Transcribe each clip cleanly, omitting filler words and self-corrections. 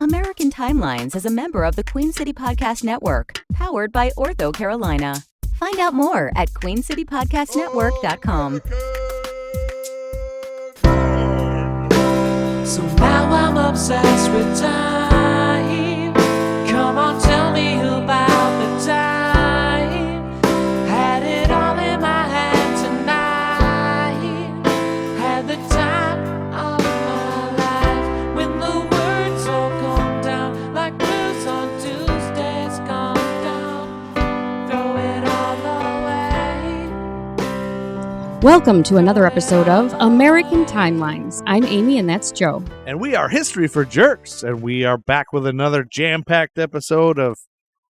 American Timelines is a member of the Queen City Podcast Network, powered by Ortho Carolina. Find out more at queencitypodcastnetwork.com. So now I'm obsessed with time. Come on, tell me about the time. Had it all in my hand tonight. Had the time of my life. When the words all come down like blues on Tuesdays come down. Throw it all away. Welcome to another episode of American Timelines. I'm Amy and that's Joe. And we are History for Jerks, and we are back with another jam-packed episode of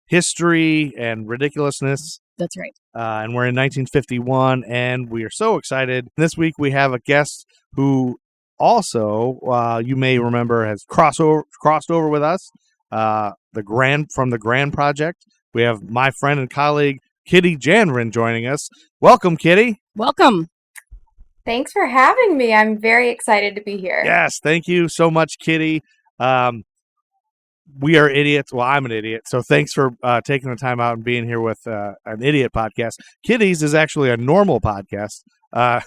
history and ridiculousness. That's right. And we're in 1951, and we are so excited. This week we have a guest who also, you may remember, has crossed over with us, from the Grand Project. We have my friend and colleague, Kitty Janvrin, joining us. Welcome, Kitty. Welcome. Thanks for having me. I'm very excited to be here. Yes, thank you so much, Kitty. We are idiots. Well, I'm an idiot, so thanks for taking the time out and being here with an idiot podcast. Kitty's is actually a normal podcast, not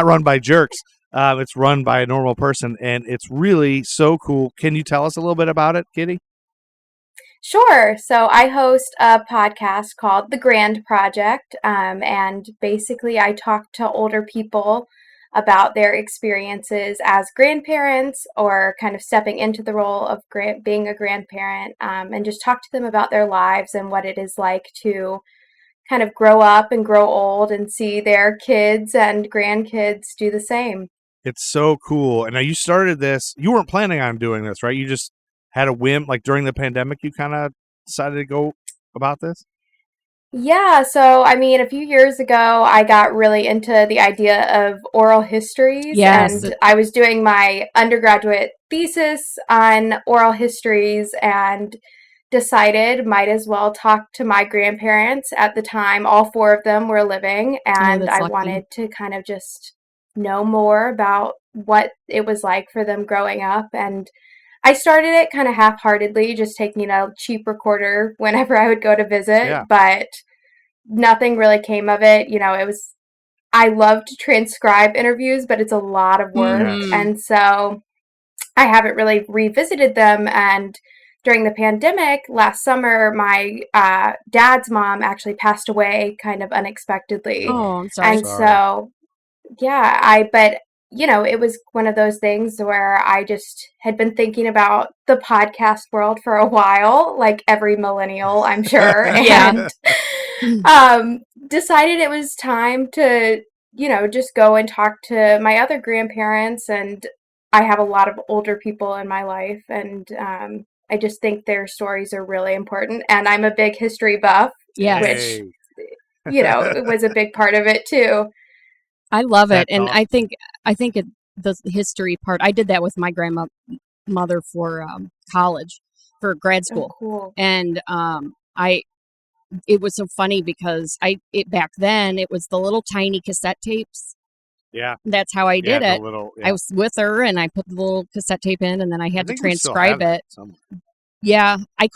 run by jerks. It's run by a normal person, and it's really so cool. Can you tell us a little bit about it, Kitty? Sure. So I host a podcast called The Grand Project, and basically I talk to older people about their experiences as grandparents or kind of stepping into the role of being a grandparent, and just talk to them about their lives and what it is like to kind of grow up and grow old and see their kids and grandkids do the same. It's so cool. And now you started this. You weren't planning on doing this, right? You just had a whim, like during the pandemic, you kind of decided to go about this? Yeah, so I mean, a few years ago, I got really into the idea of oral histories, Yes. and I was doing my undergraduate thesis on oral histories and decided might as well talk to my grandparents. At the time, all four of them were living, and that's I lucky. wanted to kind of just know more about what it was like for them growing up. And I started it kind of half-heartedly, just taking a cheap recorder whenever I would go to visit, but nothing really came of it. I love to transcribe interviews, but it's a lot of work. Mhm. And so I haven't really revisited them. And during the pandemic last summer, my dad's mom actually passed away kind of unexpectedly. Oh, I'm sorry. And so, yeah, it was one of those things where I just had been thinking about the podcast world for a while, like every millennial, I'm sure, Yeah. and decided it was time to, just go and talk to my other grandparents. And I have a lot of older people in my life, and I just think their stories are really important. And I'm a big history buff, Yes. which, it was a big part of it too. I love it. That's And awesome. I think the history part, I did that with my grandmother for college, for grad Oh, school. cool. And it was so funny because back then it was the little tiny cassette tapes. Yeah. That's how I did it. Yeah. I was with her and I put the little cassette tape in and then I had to think we still transcribe have it. somewhere. Yeah, I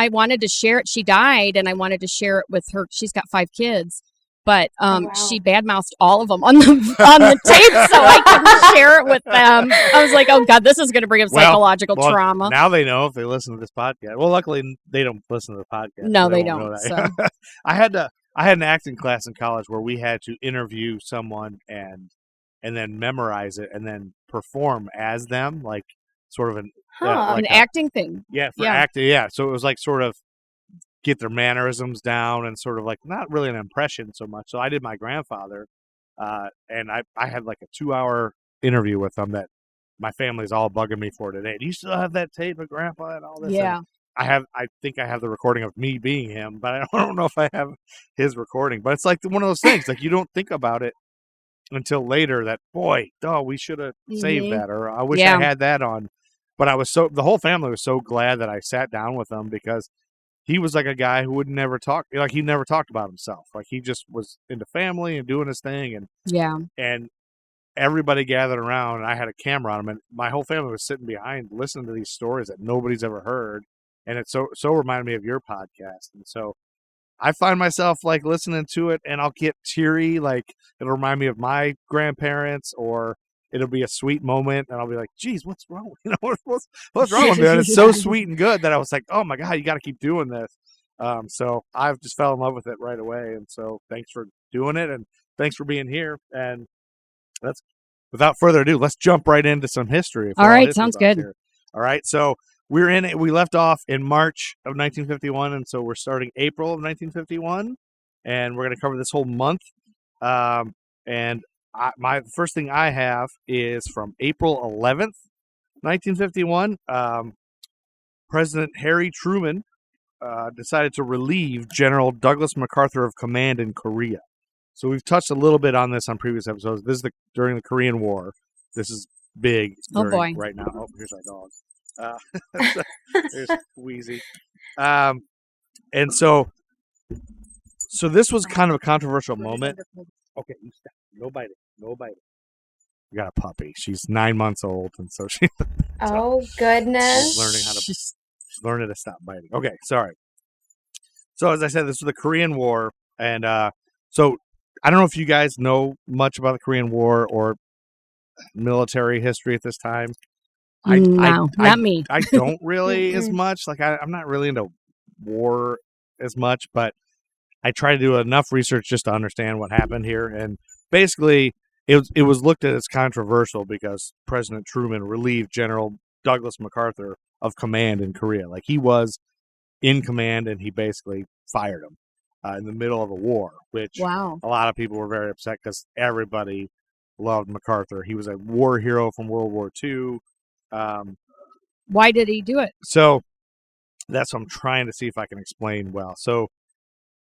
wanted to share it. She died and I wanted to share it with her. She's got 5 kids, but Wow. she badmouthed all of them on the tape, so I couldn't share it with them. I was like, oh God, this is going to bring up psychological trauma. Now they know if they listen to this podcast. Well, luckily they don't listen to the podcast. No, so they won't know don't. that. So. I had an acting class in college where we had to interview someone and then memorize it and then perform as them, like sort of An acting thing. Yeah, for Yeah. acting. Yeah, so it was like sort of get their mannerisms down and sort of like not really an impression so much. So I did my grandfather, and I had like a 2-hour interview with him that my family's all bugging me for today. Do you still have that tape of Grandpa and all this? Yeah. And I think I have the recording of me being him, but I don't know if I have his recording. But it's like one of those things, like you don't think about it until later that, boy, we should have saved that, or I wish I had that on. But the whole family was so glad that I sat down with him because he was like a guy who would never talk, like he never talked about himself. Like he just was into family and doing his thing. And everybody gathered around, and I had a camera on them, and my whole family was sitting behind listening to these stories that nobody's ever heard, and it so reminded me of your podcast. And so I find myself like listening to it, and I'll get teary, like it'll remind me of my grandparents, or it'll be a sweet moment, and I'll be like, geez, what's wrong? What's wrong with me? And it's so sweet and good that I was like, oh my God, you got to keep doing this. So I've just fell in love with it right away. And so thanks for doing it, and thanks for being here. And that's, without further ado, let's jump right into some history. All right, sounds good. Here. All right, so we're in it. We left off in March of 1951, and so we're starting April of 1951, and we're going to cover this whole month. And my first thing I have is from April 11th, 1951. President Harry Truman decided to relieve General Douglas MacArthur of command in Korea. So we've touched a little bit on this on previous episodes. This is during the Korean War. This is big boy. right now. Oh, here's our dog. There's Wheezy. And so this was kind of a controversial moment. Okay, you stop. No biting. No biting. We got a puppy. She's 9 months old, and so she. Oh goodness! She's learning to stop biting. Okay, sorry. So as I said, this was the Korean War, and so I don't know if you guys know much about the Korean War or military history at this time. Not me. I don't really as much. Like I'm not really into war as much, but I try to do enough research just to understand what happened here. And basically, it was looked at as controversial because President Truman relieved General Douglas MacArthur of command in Korea. Like he was in command, and he basically fired him in the middle of a war, which a lot of people were very upset because everybody loved MacArthur. He was a war hero from World War II. Why did he do it? So that's what I'm trying to see if I can explain well. So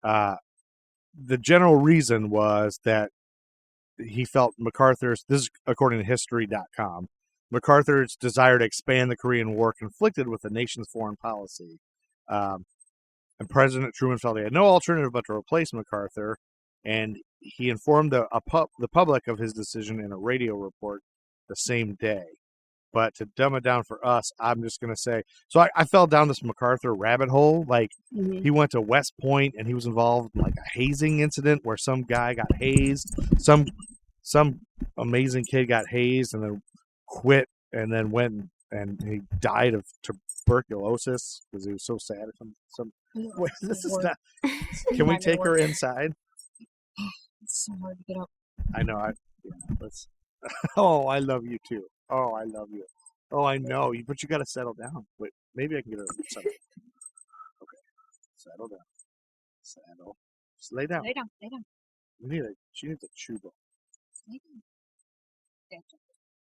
the general reason was that he felt MacArthur's, this is according to history.com, MacArthur's desire to expand the Korean War conflicted with the nation's foreign policy. And President Truman felt he had no alternative but to replace MacArthur, and he informed the public of his decision in a radio report the same day. But to dumb it down for us, I'm just going to say, so I fell down this MacArthur rabbit hole. Like, he went to West Point, and he was involved in, like, a hazing incident where some guy got hazed. Some amazing kid got hazed and then quit, and then went and he died of tuberculosis because he was so sad. Wait, this is not. Can we take her inside? It's so hard to get up. I know. Let's. Oh, I love you too. Oh, I love you. Oh, I know you, but you got to settle down. Wait, maybe I can get her settled. Okay, settle down. Settle. Just lay down. Lay down. Lay down. She needs a chew bone.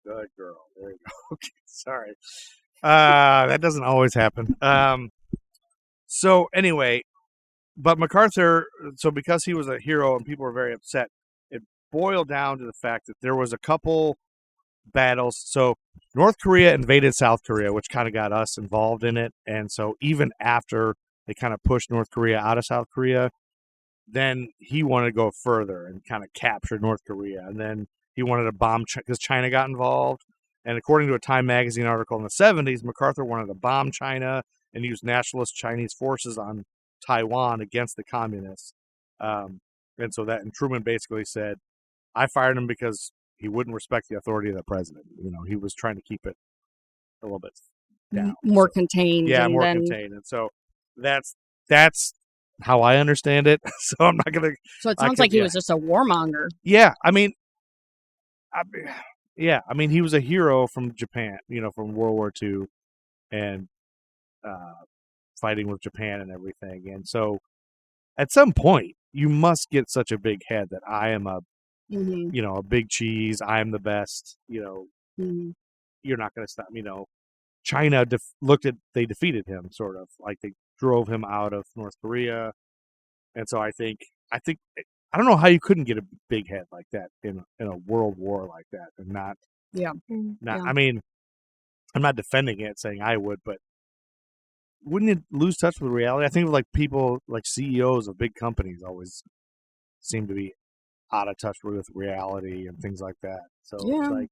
Good girl. There you go. Okay, sorry. That doesn't always happen. So anyway, but MacArthur, so because he was a hero and people were very upset, it boiled down to the fact that there was a couple battles. So North Korea invaded South Korea, which kind of got us involved in it. And so even after they kind of pushed North Korea out of South Korea, then he wanted to go further and kind of capture North Korea. And then he wanted to bomb because China got involved. And according to a Time magazine article in the 70s, MacArthur wanted to bomb China and use nationalist Chinese forces on Taiwan against the communists. And Truman basically said, I fired him because he wouldn't respect the authority of the president. You know, he was trying to keep it a little bit down. More contained. Yeah, more contained. And so that's how I understand it. So I'm not going to. So it sounds like he was just a warmonger. Yeah. I mean, he was a hero from Japan, from World War II and fighting with Japan and everything. And so at some point, you must get such a big head that I am a big cheese. I am the best. You're not going to stop. China they defeated him, sort of like they drove him out of North Korea. And so I think I don't know how you couldn't get a big head like that in a world war like that and not. Yeah. I mean, I'm not defending it, saying I would, but wouldn't it lose touch with reality? I think like people like CEOs of big companies always seem to be out of touch with reality and things like that. So Yeah. it's like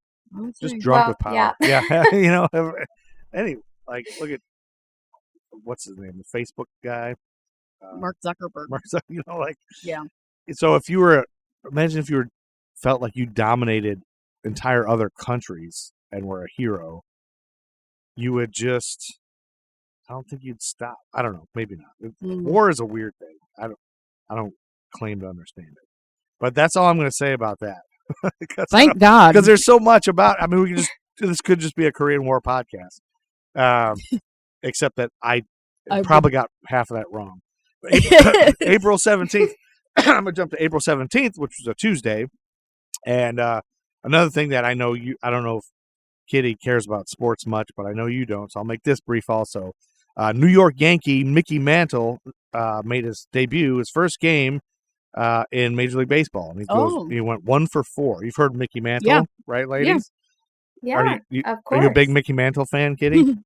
just Okay. drunk Well, with power. yeah. Anyway, like look at what's his name, the Facebook guy, Mark Zuckerberg. Mark. Like Yeah. So imagine if you felt like you dominated entire other countries and were a hero, you would just. I don't think you'd stop. I don't know. Maybe not. War is a weird thing. I don't claim to understand it. But that's all I'm going to say about that. Thank God. Because there's so much about. I mean, this could just be a Korean War podcast. Except that I probably got half of that wrong. April 17th. I'm going to jump to April 17th, which was a Tuesday. And another thing that I know I don't know if Kitty cares about sports much, but I know you don't, so I'll make this brief also. New York Yankee Mickey Mantle made his debut, his first game in Major League Baseball. And he went 1 for 4. You've heard Mickey Mantle, right, ladies? Yeah, of course. Are you a big Mickey Mantle fan, Kitty?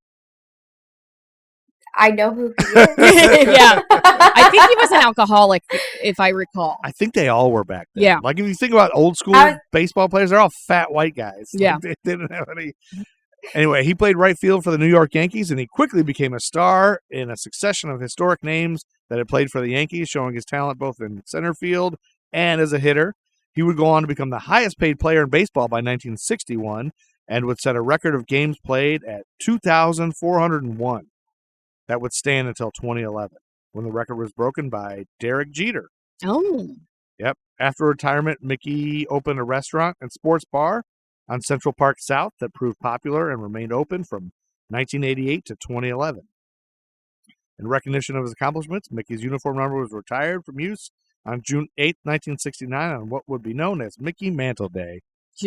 I know who he is. Yeah. I think he was an alcoholic, if I recall. I think they all were back then. Yeah. Like, if you think about old school baseball players, they're all fat white guys. Yeah. Like, they didn't have any. Anyway, he played right field for the New York Yankees, and he quickly became a star in a succession of historic names that had played for the Yankees, showing his talent both in center field and as a hitter. He would go on to become the highest-paid player in baseball by 1961 and would set a record of games played at 2,401. That would stand until 2011, when the record was broken by Derek Jeter. Oh. Yep. After retirement, Mickey opened a restaurant and sports bar on Central Park South that proved popular and remained open from 1988 to 2011. In recognition of his accomplishments, Mickey's uniform number was retired from use on June 8, 1969 on what would be known as Mickey Mantle Day.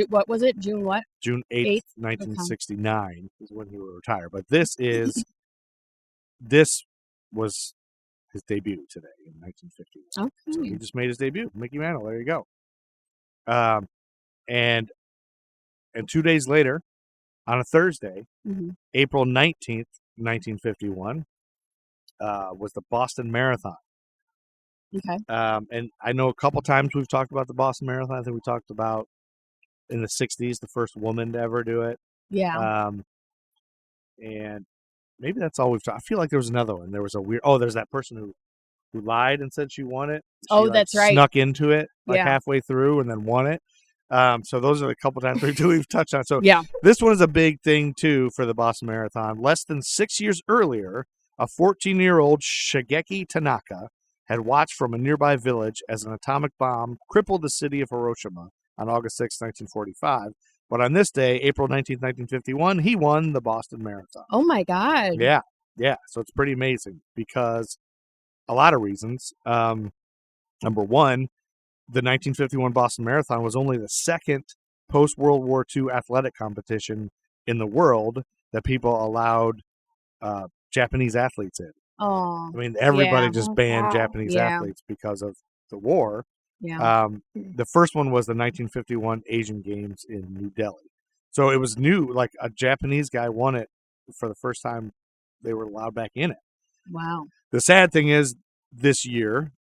What was it? June what? June 8th, 1969 is when he would retire. But this was his debut today in 1951. Okay. So he just made his debut. Mickey Mantle, there you go. And 2 days later, on a Thursday, April 19th, 1951, was the Boston Marathon. Okay. And I know a couple times we've talked about the Boston Marathon. I think we talked about in the 60s, the first woman to ever do it. Yeah. And maybe that's all we've talked. I feel like there was another one. There was there's that person who lied and said she won it. She, that's right. Snuck into it halfway through and then won it. So those are the couple times we've touched on. So this one is a big thing too for the Boston Marathon. Less than 6 years earlier, a 14-year-old Shigeki Tanaka had watched from a nearby village as an atomic bomb crippled the city of Hiroshima on August 6, 1945. But on this day, April 19, 1951, he won the Boston Marathon. Oh, my God. Yeah. So it's pretty amazing because a lot of reasons. Number one, the 1951 Boston Marathon was only the second post-World War II athletic competition in the world that people allowed Japanese athletes in. Oh, I mean, everybody just banned Japanese athletes because of the war. Yeah. The first one was the 1951 Asian Games in New Delhi. So it was new, like a Japanese guy won it for the first time they were allowed back in it. Wow. The sad thing is this year,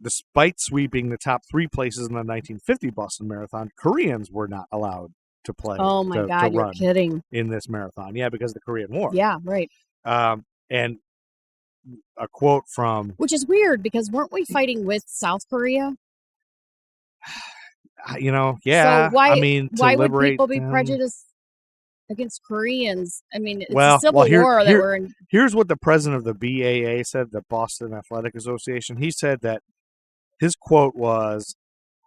despite sweeping the top 3 places in the 1950 Boston Marathon, Koreans were not allowed to play. Oh, my God, you're kidding. In this marathon. Yeah, because of the Korean War. Yeah, right. And a quote from... Which is weird, because weren't we fighting with South Korea? Yeah. So why would people be prejudiced against Koreans? I mean, it's a civil war that we're in. Here's what the president of the BAA said, the Boston Athletic Association. He said that his quote was,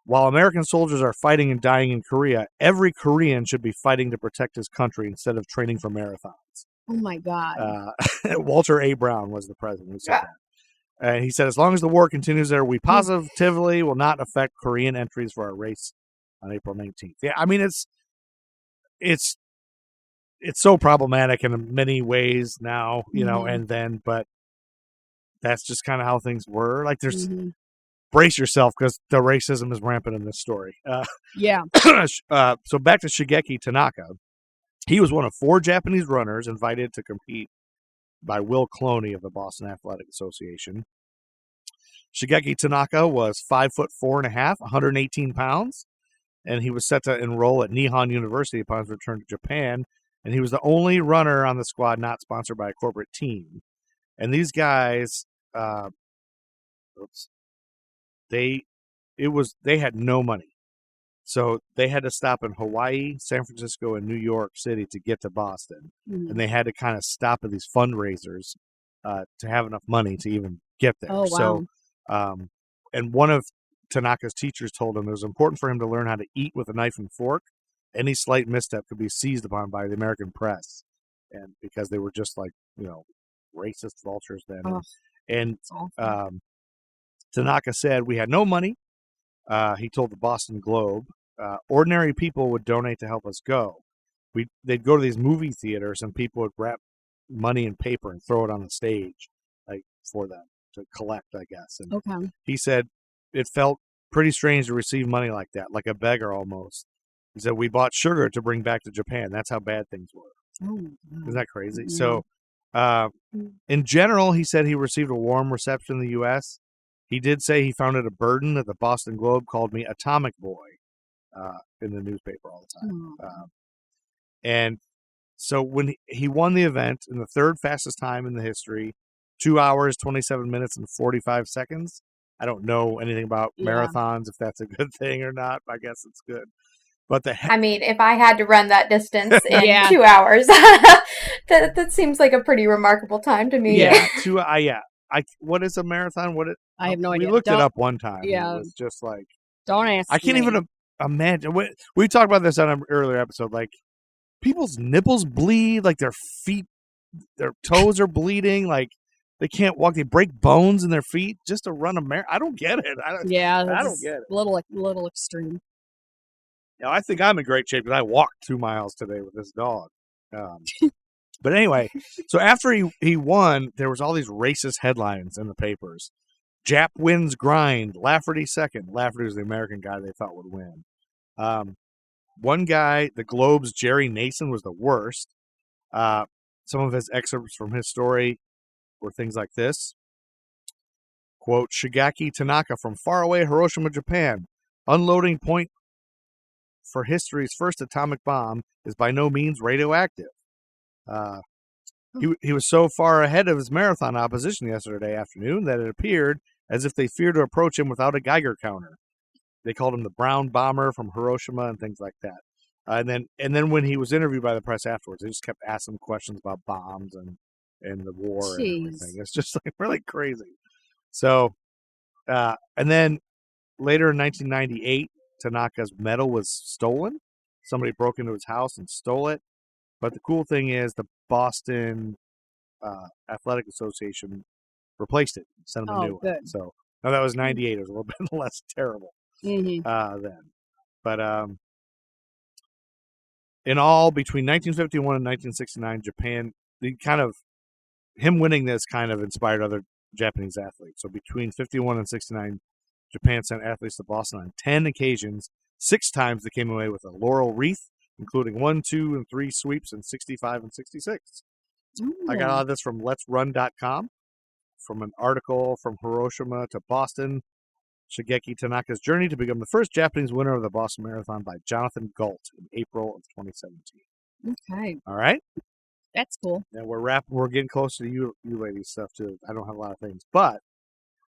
"While American soldiers are fighting and dying in Korea, every Korean should be fighting to protect his country instead of training for marathons." Oh, my God. Walter A. Brown was the president who said that. And he said, "As long as the war continues there, we positively will not affect Korean entries for our race on April 19th. Yeah, I mean, it's so problematic in many ways now, but that's just kind of how things were. Like, there's brace yourself because the racism is rampant in this story. So back to Shigeki Tanaka. He was one of 4 Japanese runners invited to compete by Will Cloney of the Boston Athletic Association. Shigeki Tanaka was 5'4.5", 118 pounds, and he was set to enroll at Nihon University upon his return to Japan. And he was the only runner on the squad not sponsored by a corporate team. And these guys, they had no money. So they had to stop in Hawaii, San Francisco, and New York City to get to Boston. Mm. And they had to kind of stop at these fundraisers to have enough money to even get there. Oh, wow. So, and one of Tanaka's teachers told him it was important for him to learn how to eat with a knife and fork. Any slight misstep could be seized upon by the American press. And because they were just like, racist vultures then. Oh, and Tanaka said, "We had no money." He told the Boston Globe, ordinary people would donate to help us go. They'd go to these movie theaters and people would wrap money in paper and throw it on the stage, like for them to collect, I guess. And okay. he said it felt pretty strange to receive money like that, like a beggar almost. He said, "We bought sugar to bring back to Japan. That's how bad things were." Oh, Isn't that crazy? Yeah. So, in general, he said he received a warm reception in the U.S. He did say he found it a burden that the Boston Globe called me Atomic Boy in the newspaper all the time. And so when he won the event in the third fastest time in the history, 2 hours, 27 minutes, and 45 seconds. I don't know anything about marathons, if that's a good thing or not. I guess it's good. But I mean, if I had to run that distance in 2 hours, that seems like a pretty remarkable time to me. Yeah, what is a marathon? I have no idea. We looked it up one time. Yeah. It was just like, don't ask I can't me. even imagine. We talked about this on an earlier episode. Like, people's nipples bleed, like their feet, their toes are bleeding, like they can't walk. They break bones in their feet just to run a marathon. I don't get it. I don't get it. Little extreme. I think I'm in great shape because I walked 2 miles today with this dog. But anyway, so after he won, there was all these racist headlines in the papers. Jap wins grind, Lafferty second. Lafferty was the American guy they thought would win. One guy, the Globe's Jerry Nason, was the worst. Some of his excerpts from his story were things like this. Quote, Shigeki Tanaka from faraway Hiroshima, Japan. Unloading point for history's first atomic bomb is by no means radioactive. He was so far ahead of his marathon opposition yesterday afternoon that it appeared as if they feared to approach him without a Geiger counter. They called him the brown bomber from Hiroshima and things like that. And then when he was interviewed by the press afterwards, they just kept asking him questions about bombs and the war and everything. It's just like really crazy. So, and then later in 1998, Tanaka's medal was stolen. Somebody broke into his house and stole it. But the cool thing is the Boston Athletic Association replaced it, sent him a new one. So now that was 98. It was a little bit less terrible then. But in all, between 1951 and 1969, Japan, him winning this kind of inspired other Japanese athletes. So between 51 and 69, Japan sent athletes to Boston on 10 occasions. 6 times they came away with a laurel wreath, including 1, 2, and 3 sweeps in 65 and 66. I got all of this from Let'sRun.com, from an article from Hiroshima to Boston, Shigeki Tanaka's journey to become the first Japanese winner of the Boston Marathon by Jonathan Galt in April of 2017. Okay. All right. That's cool. And we're getting close to you ladies' stuff too. I don't have a lot of things, but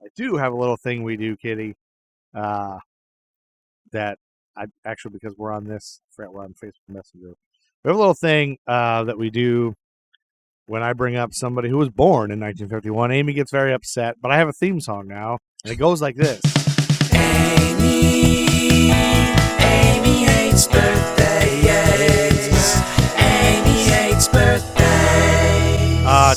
I do have a little thing we do, Kitty, that I actually, because we're on Facebook Messenger, we have a little thing that we do when I bring up somebody who was born in 1951. Amy gets very upset, but I have a theme song now, and it goes like this. Amy hates birthdays. Amy hates birthdays.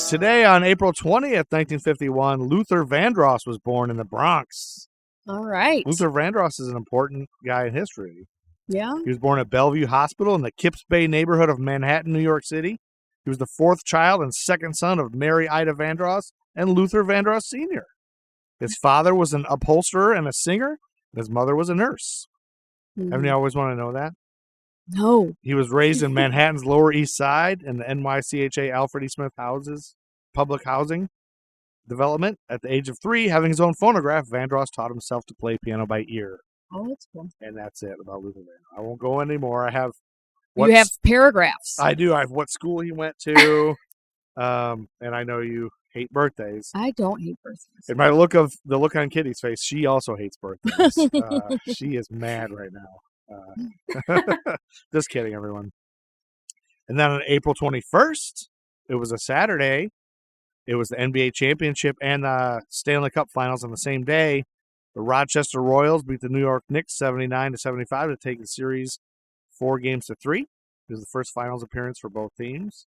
Today on April 20th, 1951, Luther Vandross was born in the Bronx. All right. Luther Vandross is an important guy in history. Yeah. He was born at Bellevue Hospital in the Kips Bay neighborhood of Manhattan, New York City. He was the 4th child and 2nd son of Mary Ida Vandross and Luther Vandross Sr. His father was an upholsterer and a singer, and his mother was a nurse. Haven't you always wanted to know that? No. He was raised in Manhattan's Lower East Side in the NYCHA Alfred E. Smith public housing. development. At the age of 3, having his own phonograph, Vandross taught himself to play piano by ear. Oh, that's cool. And that's it about Luther Vandross. I won't go anymore. I have You have paragraphs. I do. I have what school he went to. And I know you hate birthdays. I don't hate birthdays. And the look on Kitty's face, she also hates birthdays. She is mad right now. Just kidding, everyone. And then on April 21st, it was a Saturday. It was the NBA championship and the Stanley Cup finals on the same day. The Rochester Royals beat the New York Knicks 79-75 to take the series 4-3. It was the first finals appearance for both teams.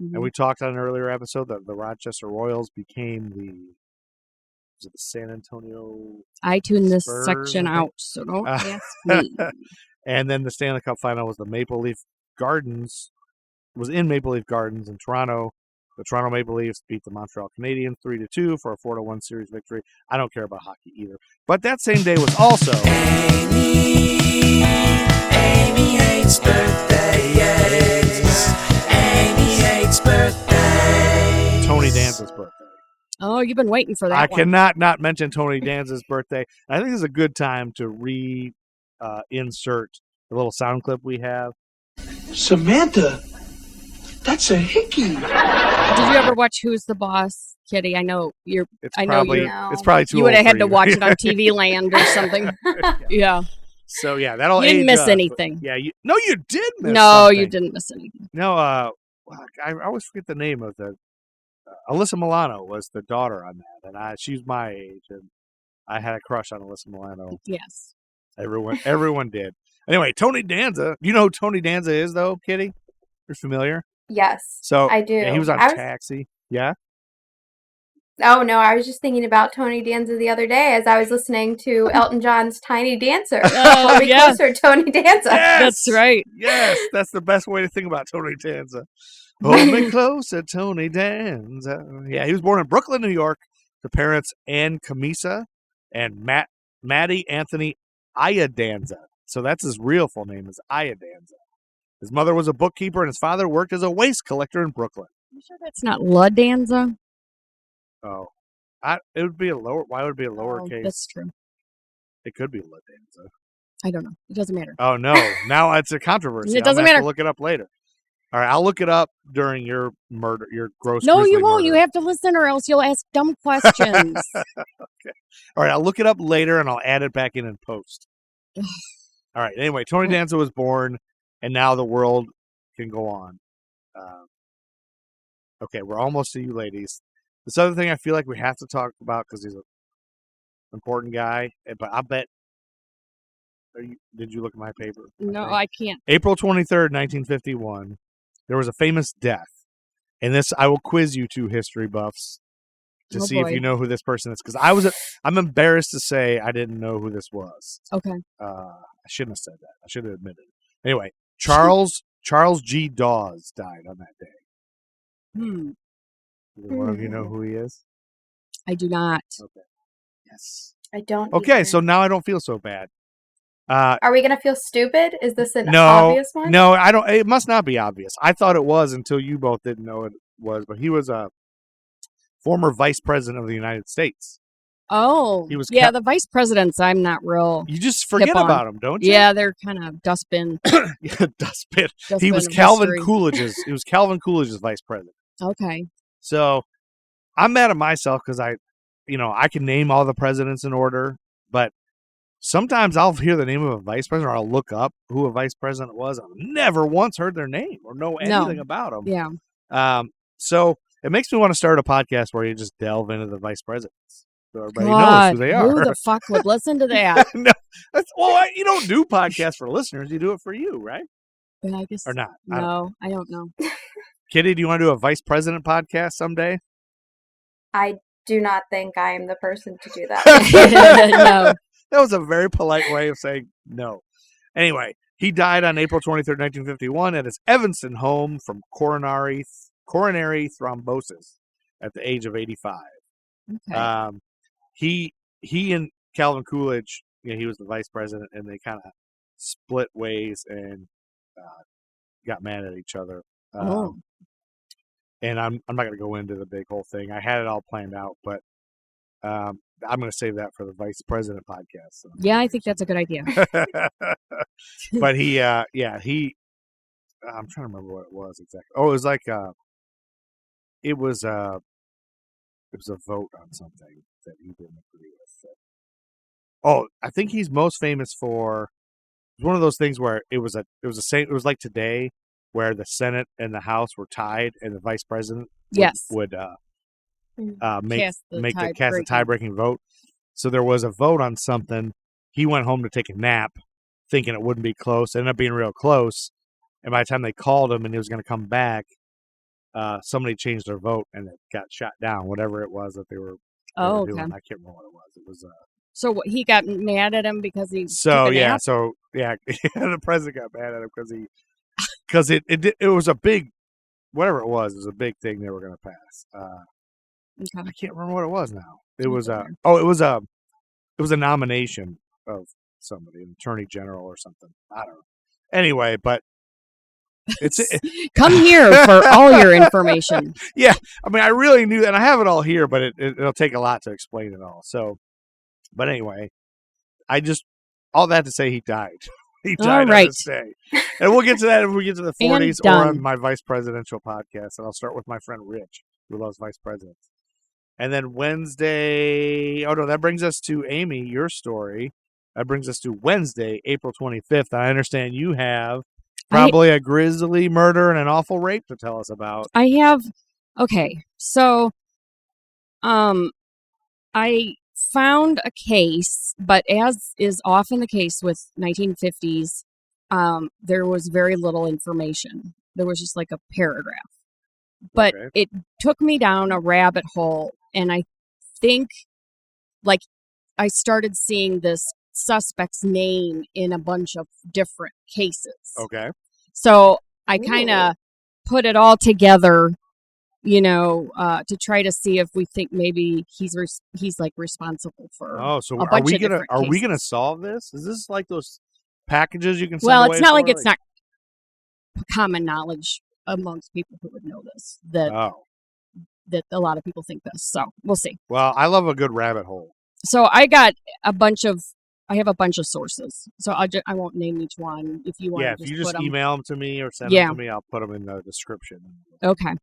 Mm-hmm. And we talked on an earlier episode that the Rochester Royals became the San Antonio I tuned this Spurs, section out, so don't ask me. And then the Stanley Cup final was the Maple Leaf Gardens. Was in Maple Leaf Gardens in Toronto. The Toronto Maple Leafs beat the Montreal Canadiens 3-2 for a 4-1 series victory. I don't care about hockey either. But that same day was also Amy hates birthdays. Amy hates birthdays. Tony Danza's birthday. Oh, you've been waiting for that I one. cannot not mention Tony Danza's birthday. I think it's a good time to insert the little sound clip we have. Samantha, that's a hickey. Did you ever watch Who's the Boss, Kitty? I know you're. It's I know probably you're. No. it's probably too You would old have had for to you. watch it on TV Land or something. Yeah. So yeah, that'll You didn't age miss us, but anything. Yeah, you did miss No, something. you didn't miss anything. No, I always forget the name of the Alyssa Milano was the daughter on that, and she's my age, and I had a crush on Alyssa Milano. Yes. Everyone did. Anyway, Tony Danza. You know who Tony Danza is, though, Kitty? You're familiar? Yes, So I do. Yeah, he was on Taxi. Yeah. Oh, no, I was just thinking about Tony Danza the other day as I was listening to Elton John's Tiny Dancer. Oh, Hold Me yeah. Closer, Tony Danza. Yes! That's right. Yes, that's the best way to think about Tony Danza. Hold me closer, Tony Danza. Yeah, he was born in Brooklyn, New York, to parents Ann Camisa and Matty Anthony Iadanza. So that's his real full name is Iadanza. His mother was a bookkeeper, and his father worked as a waste collector in Brooklyn. You sure that's not La Danza? Oh, it would be a lower. Why would it be a lowercase? Oh, that's true. It could be La Danza. I don't know. It doesn't matter. Oh no! Now it's a controversy. It doesn't I'm gonna have matter. to look it up later. All right, I'll look it up during your murder, your gross. No, grisly you won't. murder. You have to listen, or else you'll ask dumb questions. Okay. All right, I'll look it up later, and I'll add it back in post. All right. Anyway, Tony Danza was born, and now the world can go on. Okay, we're almost to you, ladies. This other thing I feel like we have to talk about because he's an important guy, but I bet. Did you look at my paper? No, I can't. April 23rd, 1951, there was a famous death. And this, I will quiz you two history buffs to see if you know who this person is. Because I'm embarrassed to say I didn't know who this was. Okay. I shouldn't have said that. I should have admitted it. Anyway, Charles G. Dawes died on that day. Either one of you know who he is? I do not. Okay. Yes. I don't. Okay, either. so now I don't feel so bad. Are we going to feel stupid? Is this an No, obvious one? no, I don't. It must not be obvious. I thought it was until you both didn't know it was. But he was a former vice president of the United States. Oh, He was the vice presidents. I'm not real. You just forget hip on. about him, don't you? Yeah, they're kind of dustbin. Yeah, dustbin. He Dustbin was of Calvin history. Coolidge's. He was Calvin Coolidge's vice president. Okay. So I'm mad at myself because I can name all the presidents in order, but sometimes I'll hear the name of a vice president or I'll look up who a vice president was. I've never once heard their name or know anything about them. Yeah. So it makes me want to start a podcast where you just delve into the vice presidents. So everybody knows God, who they are. Who the fuck would listen to that? No, you don't do podcasts for listeners. You do it for you, right? But I guess Or not? No, I don't know. Kitty, do you want to do a vice president podcast someday? I do not think I am the person to do that. No. That was a very polite way of saying no. Anyway, he died on April 23rd, 1951 at his Evanston home from coronary thrombosis at the age of 85. Okay. He and Calvin Coolidge, he was the vice president, and they kind of split ways and got mad at each other. And I'm not going to go into the big whole thing. I had it all planned out, but I'm going to save that for the vice president podcast. So. Yeah, I think that's a good idea. But he, I'm trying to remember what it was exactly. Oh, it was like, it was a vote on something that he didn't agree with. Oh, I think he's most famous for one of those things where it was like today, where the Senate and the House were tied, and the vice president would cast a tie-breaking vote. So there was a vote on something. He went home to take a nap, thinking it wouldn't be close. It ended up being real close. And by the time they called him and he was going to come back, somebody changed their vote and it got shot down. Whatever it was that they were doing, I can't remember what it was. It was. So he got mad at him because he. The president got mad at him because it was a big, whatever it was a big thing they were going to pass. I can't remember what it was now. It was it was a nomination of somebody, an attorney general or something. I don't know. Anyway, but come here for all your information. Yeah, I mean, I really knew that. And I have it all here, but it'll take a lot to explain it all. So, but anyway, all that to say, he died. He died on this day. And we'll get to that if we get to the 40s or on my vice presidential podcast. And I'll start with my friend Rich, who loves vice presidents. And then Wednesday, that brings us to Amy, your story. That brings us to Wednesday, April 25th. I understand you have probably a grisly murder and an awful rape to tell us about. I have. Okay, so I found a case, but as is often the case with 1950s, there was very little information. There was just like a paragraph. But it took me down a rabbit hole, and I think, I started seeing this suspect's name in a bunch of different cases. Okay. So I kind of put it all together, to try to see if we think maybe he's responsible for. Oh, so are we gonna solve this? Is this like those packages you can send Well, away it's not like for? it's not common knowledge amongst people who would know this that a lot of people think this. So we'll see. Well, I love a good rabbit hole. So I have a bunch of sources. So I won't name each one. If you want, if you just email them to me or send them to me, I'll put them in the description. Okay.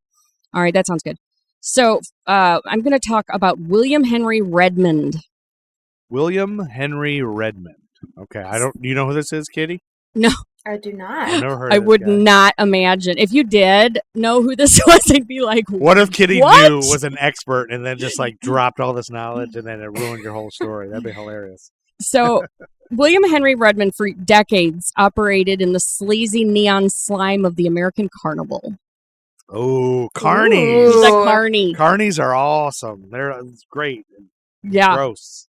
All right, that sounds good. So I'm going to talk about William Henry Redmond. William Henry Redmond. Okay, Do you know who this is, Kitty? No. I do not. I've never heard I of this would guy. not imagine. If you did know who this was, I'd be like, what if Kitty what? knew was an expert and then just dropped all this knowledge and then it ruined your whole story? That'd be hilarious. So William Henry Redmond for decades operated in the sleazy neon slime of the American carnival. Oh, carnies. He's a carny. Carnies are awesome. They're great. Yeah. Gross.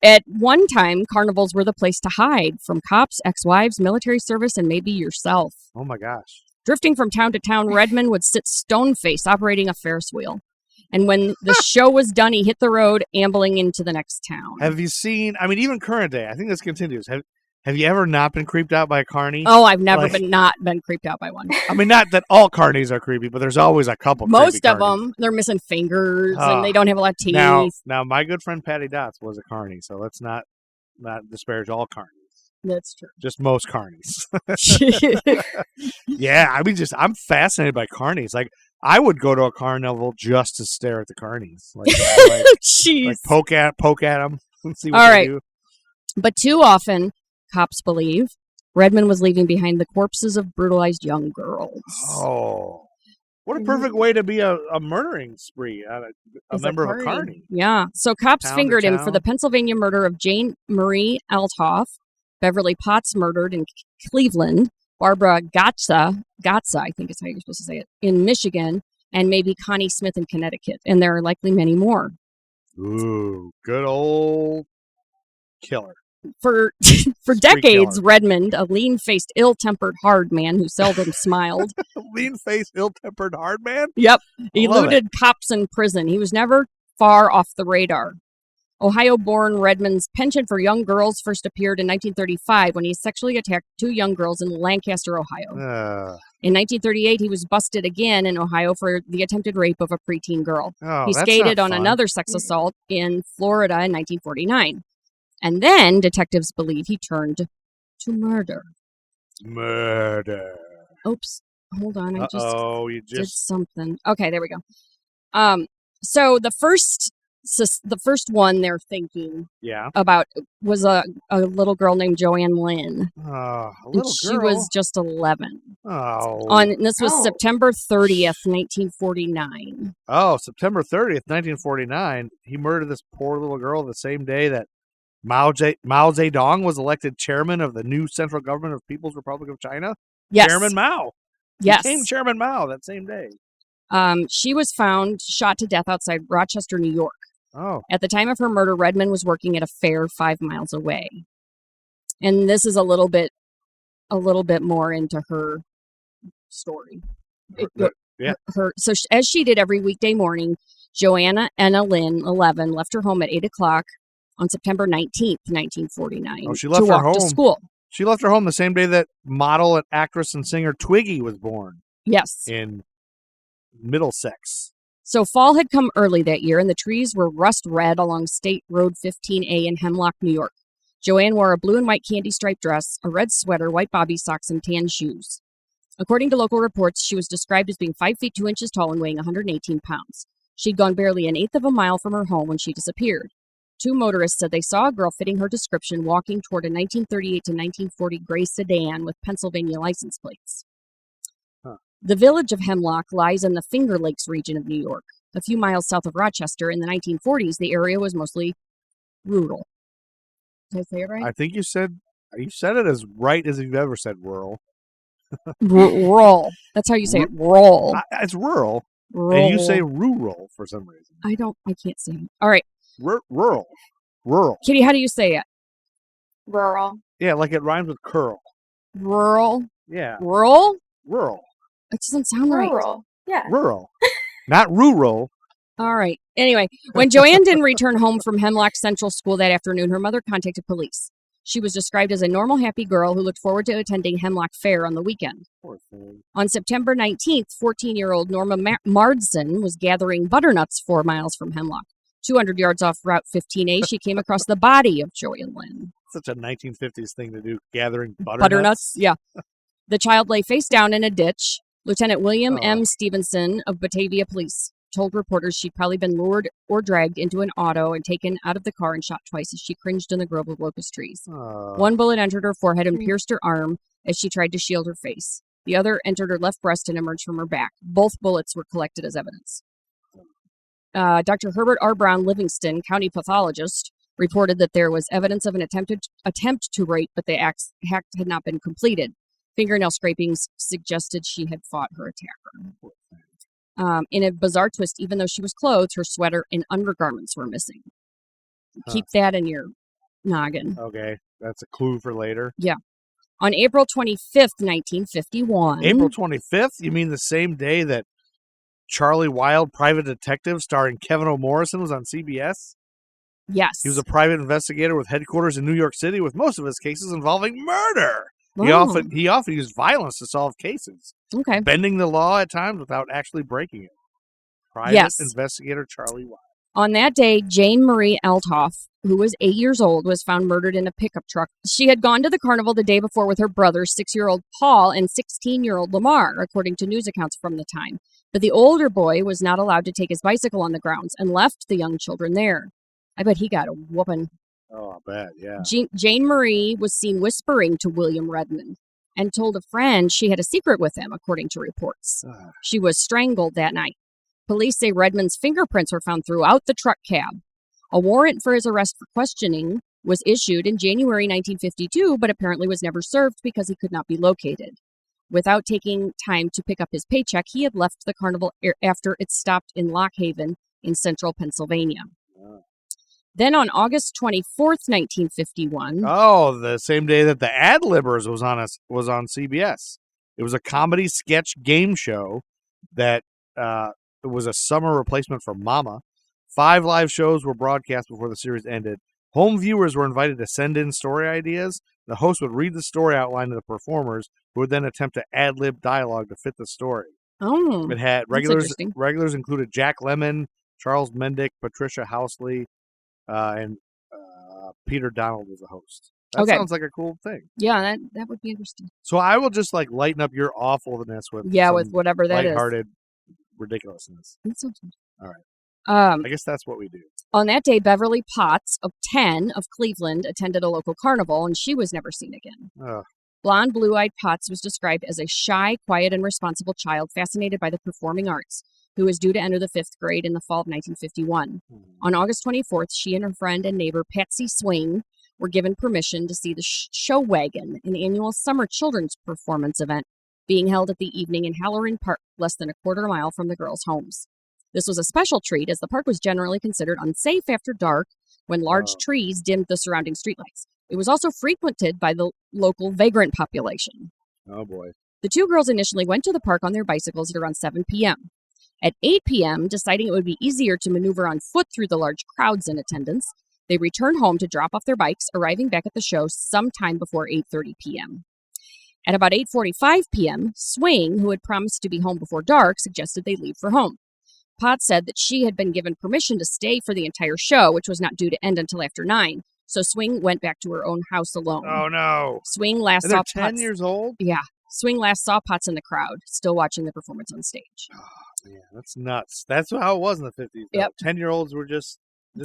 At one time, carnivals were the place to hide from cops, ex-wives, military service, and maybe yourself. Oh, my gosh. Drifting from town to town, Redmond would sit stone-faced operating a Ferris wheel. And when the show was done, he hit the road, ambling into the next town. Have you seen, even current day, I think this continues. Have you ever not been creeped out by a carny? Oh, I've never been creeped out by one. Not that all carnies are creepy, but there's always a couple. Most of carnies. them, they're missing fingers and they don't have a lot of teeth. Now, my good friend Patty Dots was a carny, so let's not disparage all carnies. That's true. Just most carnies. Yeah, I'm fascinated by carnies. I would go to a carnival just to stare at the carnies. Jeez. Poke at them and see what all they right. do. But too often, cops believe, Redmond was leaving behind the corpses of brutalized young girls. Oh, what a perfect way to be a murdering spree, a member of a carny. Yeah. So cops fingered him for the Pennsylvania murder of Jane Marie Althoff, Beverly Potts murdered in Cleveland, Barbara Gatza, I think is how you're supposed to say it, in Michigan, and maybe Connie Smith in Connecticut. And there are likely many more. Ooh, good old killer. For decades, Redmond, a lean-faced, ill-tempered hard man who seldom smiled. Lean-faced, ill-tempered hard man? Yep. Eluded cops in prison. He was never far off the radar. Ohio-born Redmond's penchant for young girls first appeared in 1935 when he sexually attacked 2 young girls in Lancaster, Ohio. In 1938, he was busted again in Ohio for the attempted rape of a preteen girl. He skated on another sex assault in Florida in 1949. And then detectives believe he turned to murder. Murder. Oops. Hold on. I you did something. Okay, there we go. So the first one they're thinking about was a little girl named Joanne Lynn. A little girl? She was just 11. Oh. This was September 30th, 1949. Oh, September 30th, 1949. He murdered this poor little girl the same day that Mao Zedong was elected chairman of the new central government of People's Republic of China? Yes. Chairman Mao. Yes. Became Chairman Mao that same day. She was found shot to death outside Rochester, New York. Oh. At the time of her murder, Redmond was working at a fair 5 miles away. And this is a little bit more into her story. As she did every weekday morning, Joanna Anna Lynn, 11, left her home at 8 o'clock on September 19th, 1949. Oh, she left to her walk home to school. She left her home the same day that model, actress, and singer Twiggy was born. Yes. In Middlesex. So fall had come early that year, and the trees were rust red along State Road 15A in Hemlock, New York. Joanne wore a blue and white candy-striped dress, a red sweater, white bobby socks, and tan shoes. According to local reports, she was described as being 5 feet 2 inches tall and weighing 118 pounds. She'd gone barely an eighth of a mile from her home when she disappeared. 2 motorists said they saw a girl fitting her description walking toward a 1938 to 1940 gray sedan with Pennsylvania license plates. The village of Hemlock lies in the Finger Lakes region of New York. A few miles south of Rochester, in the 1940s, the area was mostly rural. Did I say it right? I think you said it as right as you've ever said rural. Rural. That's how you say it. Rural. It's rural. Rural. And you say rural for some reason. I can't say it. All right. Rural. Kitty, how do you say it? Rural. Yeah, like it rhymes with curl. Rural. Yeah. Rural? Rural. It doesn't sound right. Rural. Yeah. Rural. Not rural. All right. Anyway, when Joanne didn't return home from Hemlock Central School that afternoon, her mother contacted police. She was described as a normal, happy girl who looked forward to attending Hemlock Fair on the weekend. Poor thing. On September 19th, 14-year-old Norma Mardson was gathering butternuts 4 miles from Hemlock. 200 yards off Route 15A, she came across the body of Joanne Lynn. Such a 1950s thing to do, gathering Butternuts, yeah. The child lay face down in a ditch. Lieutenant William M. Stevenson of Batavia Police told reporters she'd probably been lured or dragged into an auto and taken out of the car and shot twice as she cringed in the grove of locust trees. 1 bullet entered her forehead and pierced her arm as she tried to shield her face. The other entered her left breast and emerged from her back. Both bullets were collected as evidence. Dr. Herbert R. Brown Livingston, county pathologist, reported that there was evidence of an attempt to rape, but the act had not been completed. Fingernail scrapings suggested she had fought her attacker. In a bizarre twist, even though she was clothed, her sweater and undergarments were missing. Keep that in your noggin. Okay, that's a clue for later. Yeah. On April 25th, 1951. April 25th? You mean the same day that Charlie Wilde, Private Detective, starring Kevin O. Morrison, was on CBS? Yes. He was a private investigator with headquarters in New York City, with most of his cases involving murder. He often used violence to solve cases. Okay. Bending the law at times without actually breaking it. Private investigator Charlie Wilde. On that day, Jane Marie Althoff, who was 8 years old, was found murdered in a pickup truck. She had gone to the carnival the day before with her brother, 6-year-old Paul, and 16-year-old Lamar, according to news accounts from the time. But the older boy was not allowed to take his bicycle on the grounds and left the young children there. I bet he got a whooping. Oh, I bet, yeah. Jane Marie was seen whispering to William Redmond and told a friend she had a secret with him, according to reports. She was strangled that night. Police say Redmond's fingerprints were found throughout the truck cab. A warrant for his arrest for questioning was issued in January 1952, but apparently was never served because he could not be located. Without taking time to pick up his paycheck, he had left the carnival after it stopped in Lock Haven in central Pennsylvania. Then on August 24th, 1951... Oh, the same day that the Ad-Libbers was on CBS. It was a comedy sketch game show that was a summer replacement for Mama. 5 live shows were broadcast before the series ended. Home viewers were invited to send in story ideas. The host would read the story outline to the performers, who would then attempt to ad-lib dialogue to fit the story. Oh, It had that's regulars. interesting. Regulars included Jack Lemmon, Charles Mendick, Patricia Housley, and Peter Donald was the host. That Okay. sounds like a cool thing. Yeah, that would be interesting. So I will just like lighten up your awfulness with With whatever that is. lighthearted ridiculousness. That sounds good. All right. I guess that's what we do. On that day, Beverly Potts, of 10, of Cleveland, attended a local carnival, and she was never seen again. Ugh. Blonde, blue-eyed Potts was described as a shy, quiet, and responsible child fascinated by the performing arts, who was due to enter the 5th grade in the fall of 1951. On August 24th, she and her friend and neighbor, Patsy Swing, were given permission to see the Show Wagon, an annual summer children's performance event being held at the evening in Halloran Park, less than a quarter mile from the girls' homes. This was a special treat, as the park was generally considered unsafe after dark when large trees dimmed the surrounding streetlights. It was also frequented by the local vagrant population. Oh, boy. The two girls initially went to the park on their bicycles at around 7 p.m. At 8 p.m., deciding it would be easier to maneuver on foot through the large crowds in attendance, they returned home to drop off their bikes, arriving back at the show sometime before 8:30 p.m. At about 8:45 p.m., Swing, who had promised to be home before dark, suggested they leave for home. Potts said that she had been given permission to stay for the entire show, which was not due to end until after 9, so Swing went back to her own house alone. Oh, no. Swing last And saw they're 10 Potts. years old? Yeah. Swing last saw Potts in the crowd, still watching the performance on stage. Oh, man, that's nuts. That's how it was in the 50s. Though. Yep. 10-year-olds were just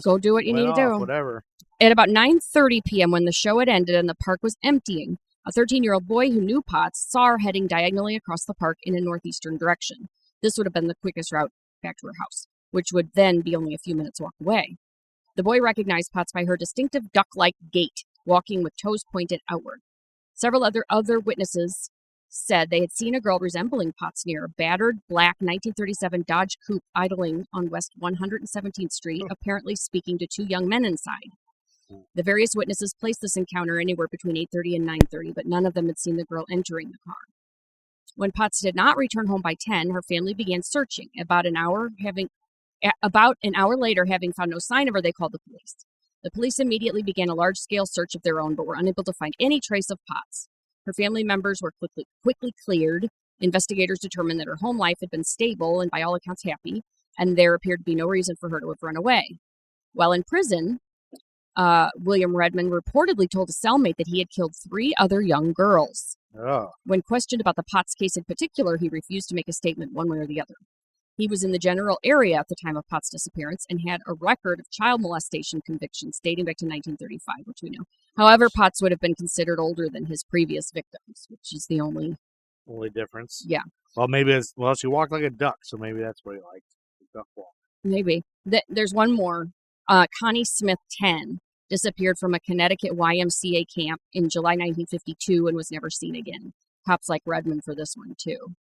Go do what you need to do. Whatever. At about 9:30 p.m., when the show had ended and the park was emptying, a 13-year-old boy who knew Potts saw her heading diagonally across the park in a northeastern direction. This would have been the quickest route back to her house, which would then be only a few minutes' walk away. The boy recognized Potts by her distinctive duck-like gait, walking with toes pointed outward. Several other witnesses said they had seen a girl resembling Potts near a battered black 1937 Dodge Coupe idling on West 117th Street, apparently speaking to 2 young men inside. The various witnesses placed this encounter anywhere between 8:30 and 9:30, but none of them had seen the girl entering the car. When Potts did not return home by 10, her family began searching. About an hour later, having found no sign of her, they called the police. The police immediately began a large-scale search of their own, but were unable to find any trace of Potts. Her family members were quickly cleared. Investigators determined that her home life had been stable and by all accounts happy, and there appeared to be no reason for her to have run away. While in prison, William Redmond reportedly told a cellmate that he had killed 3 other young girls. Oh. When questioned about the Potts case in particular, he refused to make a statement one way or the other. He was in the general area at the time of Potts' disappearance and had a record of child molestation convictions dating back to 1935, which we know. However, Potts would have been considered older than his previous victims, which is the only difference. Yeah. Well, maybe she walked like a duck, so maybe that's what he liked. The duck walk. Maybe. There's one more. Connie Smith, 10, disappeared from a Connecticut YMCA camp in July 1952 and was never seen again. Cops like Redmond for this one, too.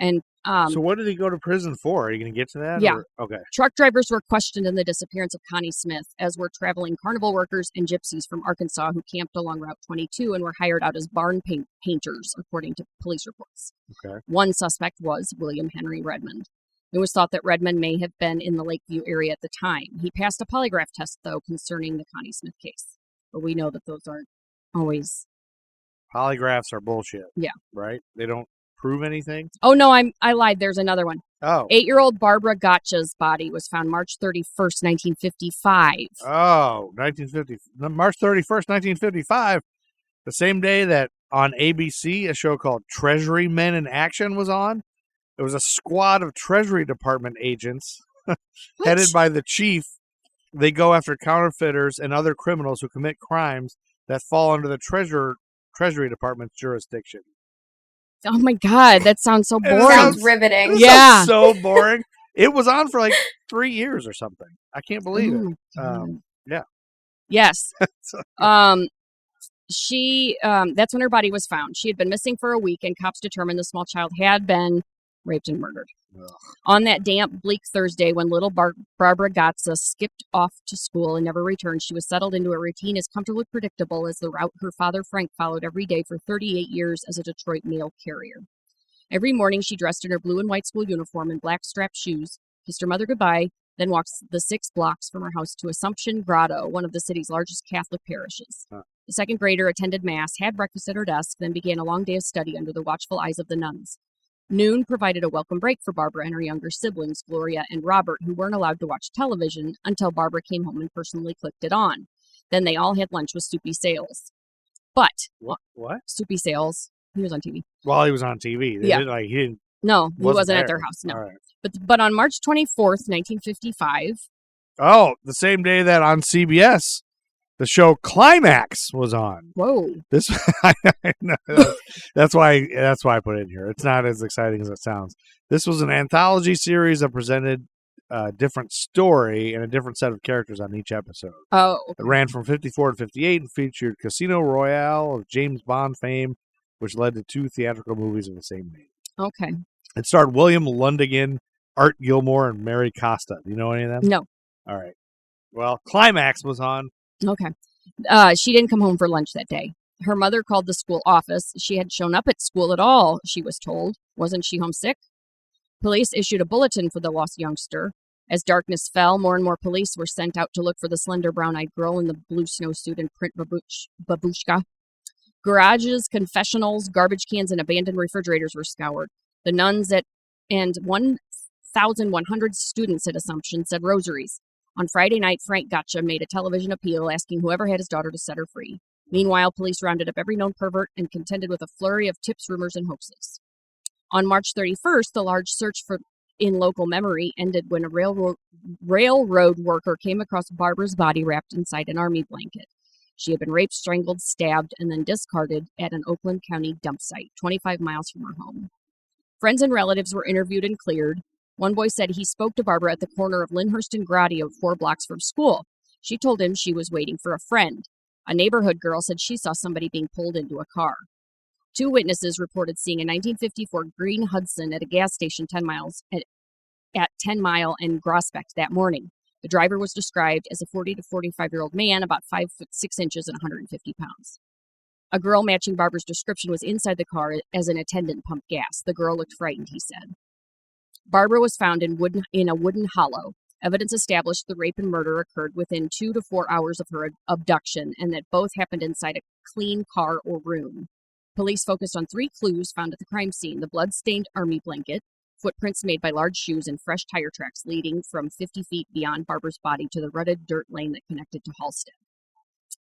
And so what did he go to prison for? Are you going to get to that? Yeah. Okay. Truck drivers were questioned in the disappearance of Connie Smith, as were traveling carnival workers and gypsies from Arkansas who camped along Route 22 and were hired out as barn painters, according to police reports. Okay. One suspect was William Henry Redmond. It was thought that Redmond may have been in the Lakeview area at the time. He passed a polygraph test, though, concerning the Connie Smith case. But we know that those aren't always... Polygraphs are bullshit. Yeah. Right? They don't prove anything? Oh, no, I lied. There's another one. Oh. 8-year-old Barbara Gotcha's body was found March 31st, 1955. Oh, March 31st, 1955. The same day that on ABC, a show called Treasury Men in Action was on. There was a squad of Treasury Department agents headed by the chief. They go after counterfeiters and other criminals who commit crimes that fall under the Treasury Department's jurisdiction. Oh my God, that sounds so boring. Sounds riveting. Yeah. So boring. It was on for like 3 years or something. I can't believe it. Yeah. Yes. That's when her body was found. She had been missing for a week, and cops determined the small child had been raped and murdered. Ugh. On that damp, bleak Thursday, when little Barbara Gotza skipped off to school and never returned, she was settled into a routine as comfortably predictable as the route her father Frank followed every day for 38 years as a Detroit mail carrier. Every morning, she dressed in her blue and white school uniform and black strapped shoes, kissed her mother goodbye, then walked the 6 blocks from her house to Assumption Grotto, one of the city's largest Catholic parishes. Huh. The second grader attended Mass, had breakfast at her desk, then began a long day of study under the watchful eyes of the nuns. Noon provided a welcome break for Barbara and her younger siblings, Gloria and Robert, who weren't allowed to watch television until Barbara came home and personally clicked it on. Then they all had lunch with Soupy Sales. But What? Soupy Sales, he was on TV. While he was on TV. Yeah. He didn't. No, he wasn't at there. their house. No. All right. But on March 24th, 1955. Oh, the same day that on CBS, the show Climax was on. Whoa. This I know, that's why I put it in here. It's not as exciting as it sounds. This was an anthology series that presented a different story and a different set of characters on each episode. Oh. It ran from 54 to 58 and featured Casino Royale of James Bond fame, which led to 2 theatrical movies of the same name. Okay. It starred William Lundigan, Art Gilmore, and Mary Costa. Do you know any of them? No. All right. Well, Climax was on. Okay. She didn't come home for lunch that day. Her mother called the school office. She hadn't shown up at school at all, she was told. Wasn't she homesick? Police issued a bulletin for the lost youngster. As darkness fell, more and more police were sent out to look for the slender brown-eyed girl in the blue snowsuit and print babushka. Garages, confessionals, garbage cans, and abandoned refrigerators were scoured. The nuns and 1,100 students at Assumption said rosaries. On Friday night, Frank Gotcha made a television appeal asking whoever had his daughter to set her free. Meanwhile, police rounded up every known pervert and contended with a flurry of tips, rumors, and hoaxes. On March 31st, the large search in local memory ended when a railroad worker came across Barbara's body wrapped inside an army blanket. She had been raped, strangled, stabbed, and then discarded at an Oakland County dump site, 25 miles from her home. Friends and relatives were interviewed and cleared. One boy said he spoke to Barbara at the corner of Lyndhurst and Grotto, 4 blocks from school. She told him she was waiting for a friend. A neighborhood girl said she saw somebody being pulled into a car. 2 witnesses reported seeing a 1954 green Hudson at a gas station 10 miles at 10 Mile and Grospect that morning. The driver was described as a 40 to 45-year-old man, about 5 foot 6 inches and 150 pounds. A girl matching Barbara's description was inside the car as an attendant pumped gas. The girl looked frightened, he said. Barbara was found in a wooden hollow. Evidence established the rape and murder occurred within 2 to 4 hours of her abduction and that both happened inside a clean car or room. Police focused on 3 clues found at the crime scene: the blood-stained army blanket, footprints made by large shoes, and fresh tire tracks leading from 50 feet beyond Barbara's body to the rutted dirt lane that connected to Halstead.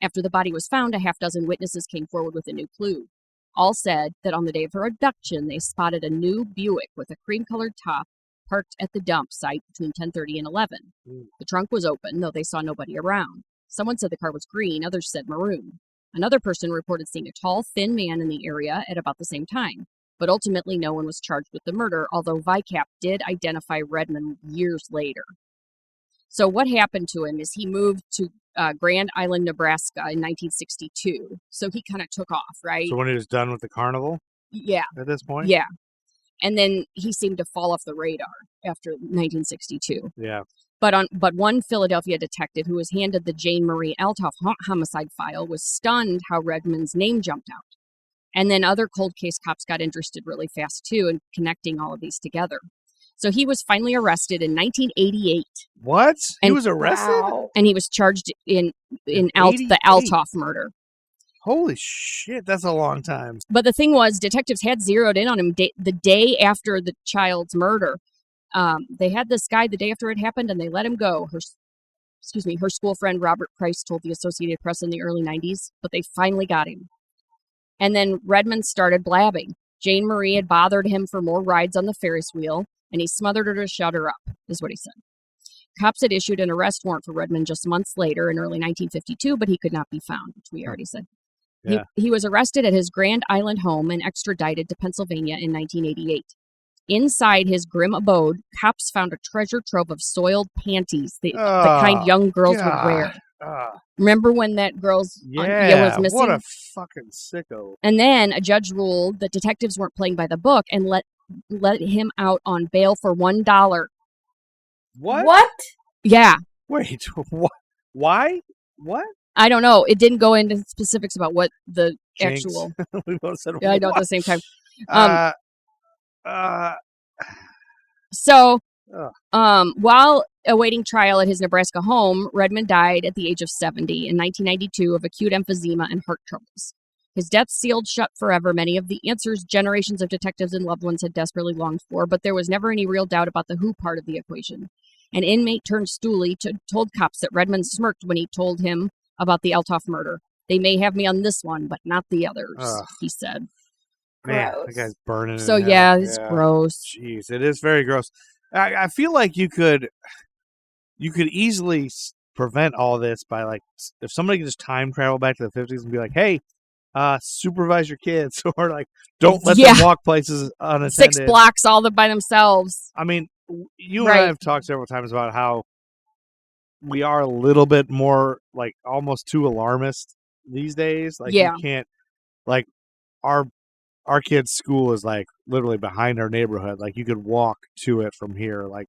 After the body was found, a half-dozen witnesses came forward with a new clue. All said that on the day of her abduction, they spotted a new Buick with a cream-colored top parked at the dump site between 10:30 and 11. The trunk was open, though they saw nobody around. Someone said the car was green, others said maroon. Another person reported seeing a tall, thin man in the area at about the same time. But ultimately, no one was charged with the murder, although VICAP did identify Redmond years later. So what happened to him is he moved to Grand Island, Nebraska in 1962. So he kind of took off, right? So when he was done with the carnival? Yeah. At this point? Yeah. And then he seemed to fall off the radar after 1962. Yeah. But one Philadelphia detective who was handed the Jane Marie Altoff homicide file was stunned how Redmond's name jumped out. And then other cold case cops got interested really fast, too, in connecting all of these together. So he was finally arrested in 1988. What? He And- was arrested? Wow. And he was charged in the 88? Altoff murder. Holy shit, that's a long time. But the thing was, detectives had zeroed in on him the day after the child's murder. They had this guy the day after it happened, and they let him go. Her school friend Robert Price told the Associated Press in the early 90s, but they finally got him. And then Redmond started blabbing. Jane Marie had bothered him for more rides on the Ferris wheel, and he smothered her to shut her up, is what he said. Cops had issued an arrest warrant for Redmond just months later in early 1952, but he could not be found, which we already said. Yeah. He was arrested at his Grand Island home and extradited to Pennsylvania in 1988. Inside his grim abode, cops found a treasure trove of soiled panties, the kind young girls would wear. Remember when that girl's was missing? What a fucking sicko. And then a judge ruled that detectives weren't playing by the book and let him out on bail for $1. What? Yeah. Wait, what? Why? What? I don't know. It didn't go into specifics about what the Jinx. actual. We both said Yeah, I know at what? the same time. Uh, So, Ugh. while awaiting trial at his Nebraska home, Redmond died at the age of 70 in 1992 of acute emphysema and heart troubles. His death sealed shut forever many of the answers generations of detectives and loved ones had desperately longed for, but there was never any real doubt about the who part of the equation. An inmate turned stoolie told cops that Redmond smirked when he told him about the Althoff murder. They may have me on this one, but not the others, he said. Man, Gross. that guy's burning. So, in hell. yeah, it's gross. Jeez, it is very gross. I feel like you could easily prevent all this by, like, if somebody could just time travel back to the 50s and be like, hey, supervise your kids, or like, don't let them walk places unattended. 6 blocks all by themselves. I mean, you and I have talked several times about how we are a little bit more, like, almost too alarmist these days. Like, you can't, like, our kids' school is, like, literally behind our neighborhood. Like, you could walk to it from here. Like,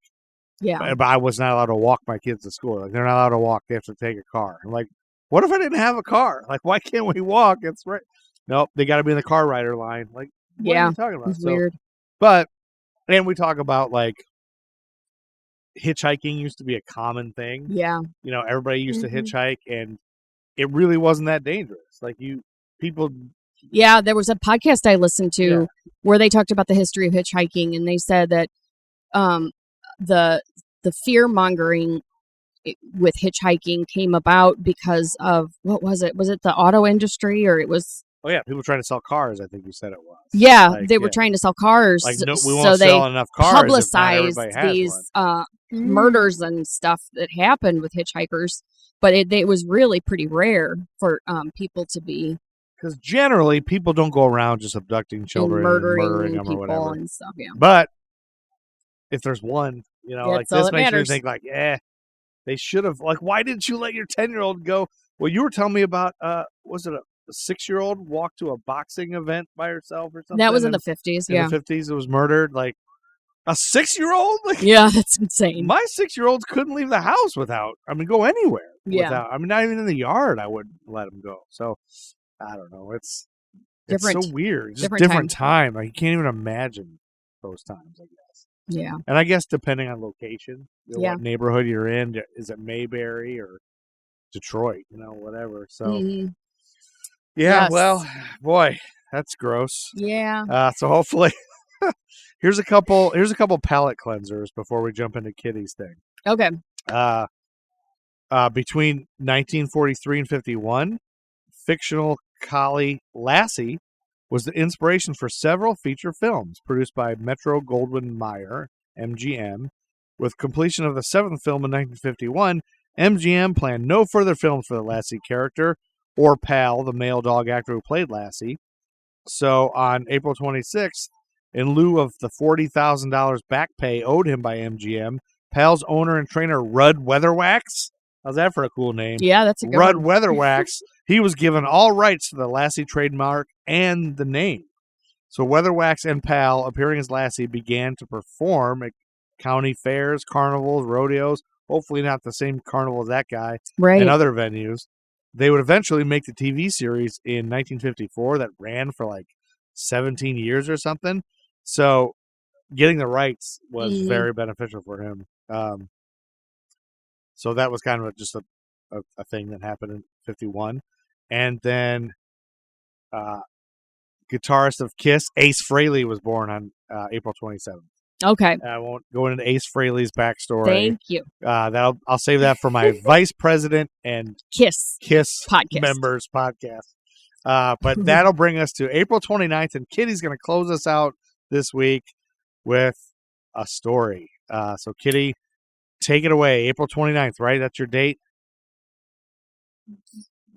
but I was not allowed to walk my kids to school. Like, they're not allowed to walk. They have to take a car. I'm like, what if I didn't have a car? Like, why can't we walk? It's right. Nope, they got to be in the car rider line. Like, what are you talking about? It's weird. But, and we talk about, like, hitchhiking used to be a common thing. Yeah. You know, everybody used to hitchhike, and it really wasn't that dangerous. Like, people. Yeah, there was a podcast I listened to where they talked about the history of hitchhiking, and they said that the fear mongering with hitchhiking came about because of, what was it? Was it the auto industry, or it was? Oh yeah, people trying to sell cars. I think you said it was. Yeah, like, they were trying to sell cars. Like, no, we so won't sell enough cars. Publicized these murders and stuff that happened with hitchhikers, but it was really pretty rare for people to be. Because generally, people don't go around just abducting children and murdering them or whatever. And stuff, yeah. But if there's one, you know, like, this makes matters. me think, like, they should have. Like, why didn't you let your 10-year-old go? Well, you were telling me about, was it a 6-year-old walk to a boxing event by herself or something? That was in the 50s, In the 50s, it was murdered. Like, a 6-year-old? Like, yeah, that's insane. My 6-year-olds couldn't leave the house go anywhere. Yeah. Not even in the yard, I wouldn't let them go. So, I don't know. It's so weird. Just different time. Like, you can't even imagine those times, I guess. Yeah. And I guess depending on location, what neighborhood you're in, is it Mayberry or Detroit, whatever. So, well, boy, that's gross. Yeah. So hopefully, here's a couple palate cleansers before we jump into Kitty's thing. Okay. Between 1943 and 51, fictional collie Lassie was the inspiration for several feature films produced by Metro-Goldwyn-Mayer, MGM. With completion of the 7th film in 1951, MGM planned no further films for the Lassie character or Pal, the male dog actor who played Lassie. So on April 26th, in lieu of the $40,000 back pay owed him by MGM, Pal's owner and trainer Rudd Weatherwax, how's that for a cool name? Yeah, that's a good Rudd one. Weatherwax, he was given all rights to the Lassie trademark and the name. So Weatherwax and Pal, appearing as Lassie, began to perform at county fairs, carnivals, rodeos, hopefully not the same carnival as that guy, and other venues. They would eventually make the TV series in 1954 that ran for like 17 years or something. So getting the rights was very beneficial for him. So that was kind of just a thing that happened in 51. And then guitarist of Kiss, Ace Fraley, was born on April 27th. Okay. I won't go into Ace Frehley's backstory. Thank you. I'll save that for my vice president and Kiss podcast. members podcast. But that'll bring us to April 29th, and Kitty's going to close us out this week with a story. So Kitty, take it away. April 29th, right? That's your date?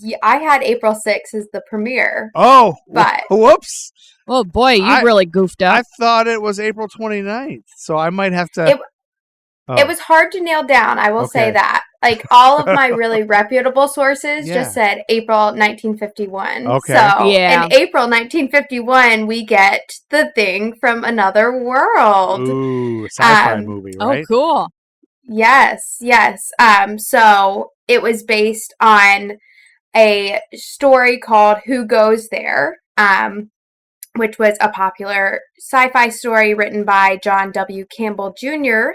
Yeah, I had April 6th as the premiere. Oh, but whoops. Oh, boy, you really goofed up. I thought it was April 29th, so I might have to... It was hard to nail down, I will say that. Like, all of my really reputable sources just said April 1951. Okay. So, in April 1951, we get TheThing from Another World. Ooh, sci-fi movie, right? Oh, cool. Yes. So, it was based on a story called Who Goes There, which was a popular sci-fi story written by John W. Campbell Jr.,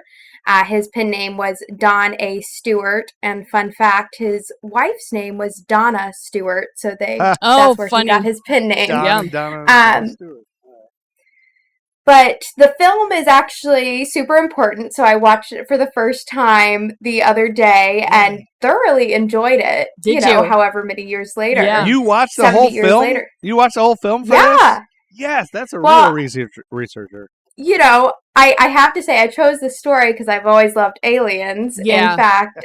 His pen name was Don A. Stewart, and fun fact, his wife's name was Donna Stewart, so that's where he got his pen name. Donna Stewart. But the film is actually super important, so I watched it for the first time the other day and thoroughly enjoyed it. Did you? However many years later. Yeah. You watched the whole film? Later. You watched the whole film for this? Yes, that's a real researcher. I have to say I chose this story because I've always loved aliens. Yeah. In fact,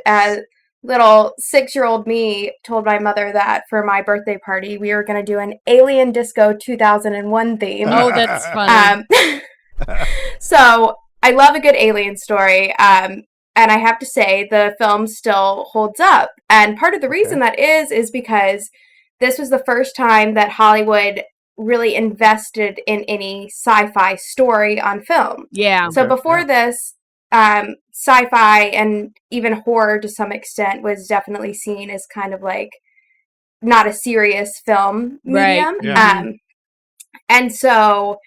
little 6-year-old me told my mother that for my birthday party we were going to do an Alien Disco 2001 theme. Oh, that's funny. So I love a good alien story. And I have to say the film still holds up. And part of the reason that is because this was the first time that Hollywood really invested in any sci-fi story on film. Yeah. So before this, sci-fi and even horror to some extent was definitely seen as kind of like not a serious film medium. Right. Yeah. And so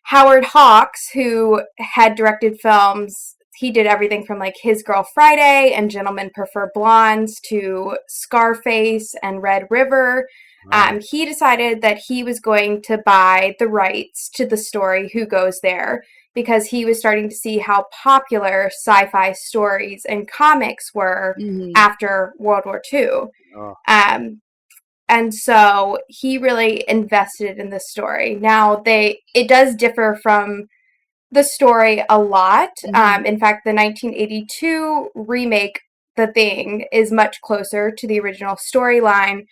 Howard Hawks, who had directed films, he did everything from like His Girl Friday and Gentlemen Prefer Blondes to Scarface and Red River. Wow. He decided that he was going to buy the rights to the story Who Goes There because he was starting to see how popular sci-fi stories and comics were after World War II. Oh. And so he really invested in this story. Now, it does differ from the story a lot. In fact, the 1982 remake, TheThing, is much closer to the original storyline.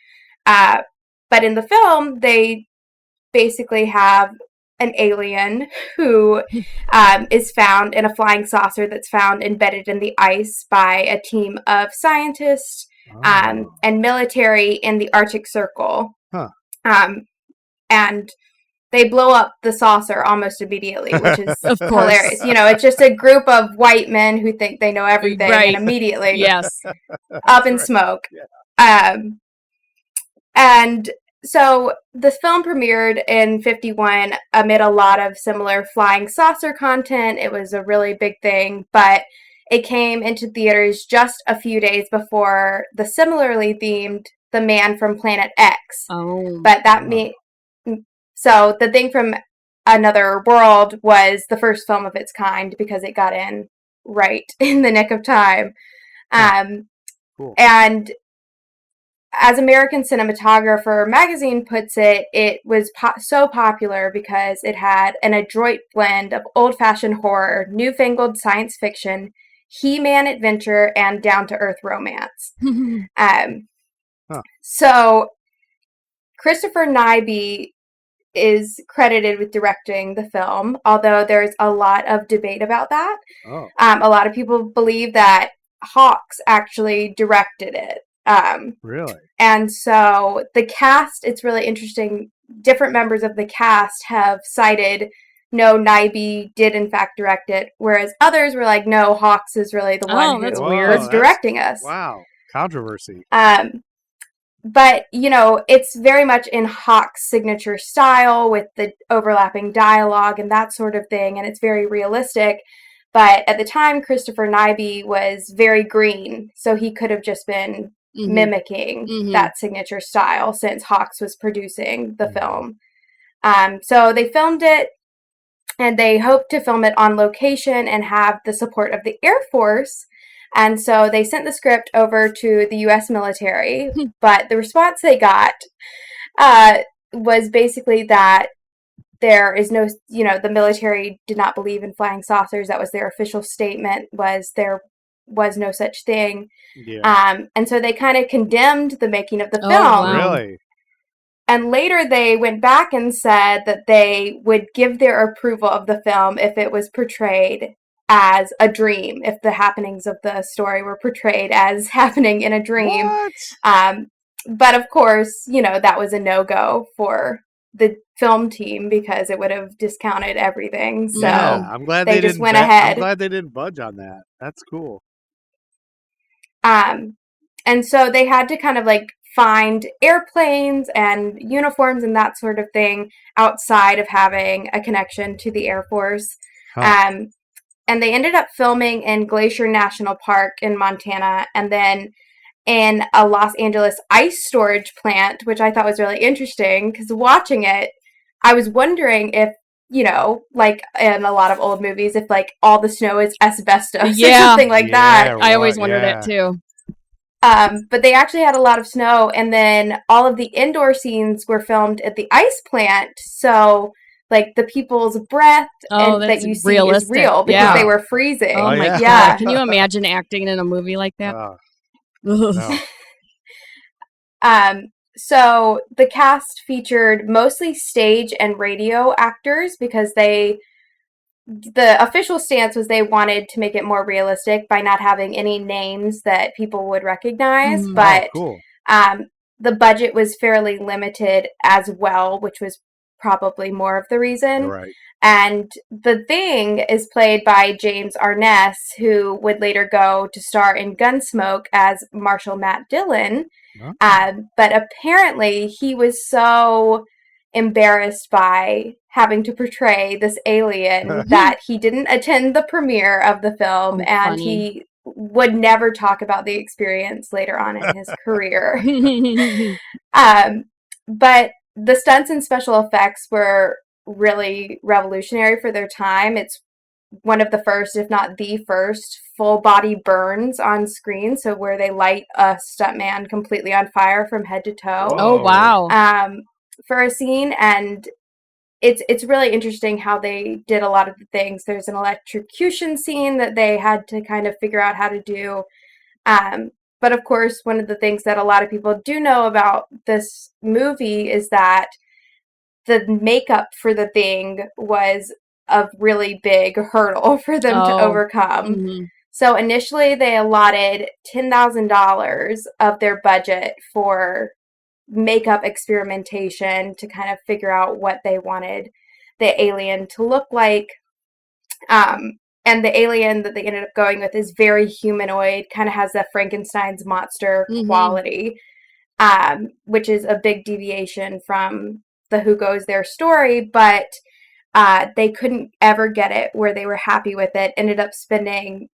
But in the film, they basically have an alien who is found in a flying saucer that's found embedded in the ice by a team of scientists and military in the Arctic Circle. Huh. And they blow up the saucer almost immediately, which is hilarious. It's just a group of white men who think they know everything and immediately up in smoke. Yeah. And so this film premiered in 1951 amid a lot of similar flying saucer content. It was a really big thing, but it came into theaters just a few days before the similarly themed The Man from Planet X. Oh. But so The Thing from Another World was the first film of its kind because it got in right in the nick of time. Cool. And as American Cinematographer magazine puts it, it was so popular because it had an adroit blend of old-fashioned horror, newfangled science fiction, He-Man adventure, and down-to-earth romance. So Christopher Nyby is credited with directing the film, although there's a lot of debate about that. Oh. A lot of people believe that Hawks actually directed it. Really? And so the cast, it's really interesting. Different members of the cast have cited, no, Nyby did in fact direct it, whereas others were like, no, Hawks is really the one who was directing us. Wow. Controversy. But, it's very much in Hawks' signature style with the overlapping dialogue and that sort of thing, and it's very realistic. But at the time, Christopher Nyby was very green, so he could have just been mimicking that signature style since Hawks was producing the film. So they filmed it, and they hoped to film it on location and have the support of the Air Force. And so they sent the script over to the U.S. military, but the response they got was basically that there is no, the military did not believe in flying saucers. That was their official statement, was there was no such thing. Yeah. And so they kind of condemned the making of the film. Wow. Really? And later they went back and said that they would give their approval of the film if it was portrayed as a dream, if the happenings of the story were portrayed as happening in a dream. What? But of course, that was a no-go for the film team because it would have discounted everything. So I'm glad they just went ahead. I'm glad they didn't budge on that. That's cool. And so they had to kind of like find airplanes and uniforms and that sort of thing outside of having a connection to the Air Force. Huh. and they ended up filming in Glacier National Park in Montana, and then in a Los Angeles ice storage plant, which I thought was really interesting because watching it, I was wondering if, like in a lot of old movies, if like all the snow is asbestos or Yeah. something like that. I always wondered that too. But they actually had a lot of snow, and then all of the indoor scenes were filmed at the ice plant. So, like the people's breath and that that's you see realistic. is real because Yeah. they were freezing. Oh my Yeah. God. Can you imagine acting in a movie like that? No. So the cast featured mostly stage and radio actors because the official stance was they wanted to make it more realistic by not having any names that people would recognize, Mhm. but cool. the budget was fairly limited as well, which was probably more of the reason. Right. And the Thing is played by James Arness, who would later go to star in Gunsmoke as Marshal Matt Dillon. But apparently he was so embarrassed by having to portray this alien that he didn't attend the premiere of the film, and funny. he would never talk about the experience later on in his career. But the stunts and special effects were really revolutionary for their time. It's one of the first, if not the first, full body burns on screen. So where they light a stuntman completely on fire from head to toe. Oh, wow. For a scene, and it's really interesting how they did a lot of the things. There's an electrocution scene that they had to kind of figure out how to do. But of course, one of the things that a lot of people do know about this movie is that the makeup for the Thing was a really big hurdle for them to overcome. Mhm. So initially they allotted $10,000 of their budget for makeup experimentation to kind of figure out what they wanted the alien to look like. And the alien that they ended up going with is very humanoid, kind of has that Frankenstein's monster quality, which is a big deviation from the Who Goes There story, but they couldn't ever get it where they were happy with it, ended up spending,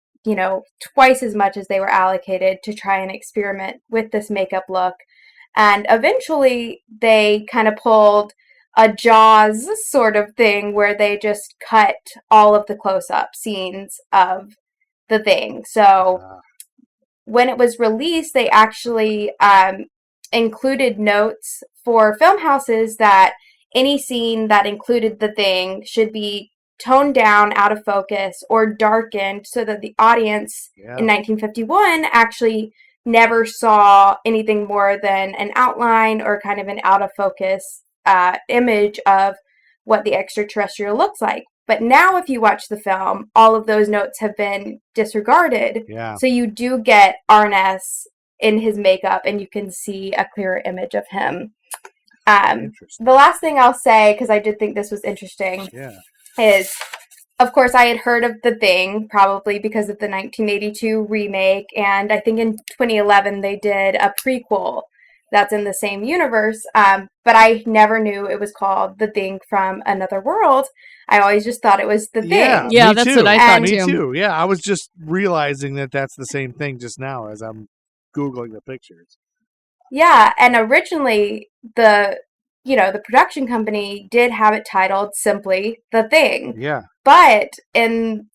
twice as much as they were allocated to try and experiment with this makeup look. And eventually they kind of pulled a Jaws sort of thing where they just cut all of the close-up scenes of the Thing. So when it was released, they actually included notes for film houses that any scene that included the Thing should be toned down, out of focus, or darkened so that the audience in 1951 actually never saw anything more than an outline or kind of an out of focus image of what the extraterrestrial looks like. But now if you watch the film, all of those notes have been disregarded. Yeah. So you do get Arness in his makeup and you can see a clearer image of him. The last thing I'll say, because I did think this was interesting, is, of course, I had heard of The Thing, probably because of the 1982 remake, and I think in 2011 they did a prequel that's in the same universe, but I never knew it was called The Thing from Another World. I always just thought it was The Thing. Yeah, that's too. what I thought Me too. too. Yeah, I was just realizing that that's the same thing just now as I'm Googling the pictures. Yeah, and originally the production company did have it titled simply The Thing. Yeah. But in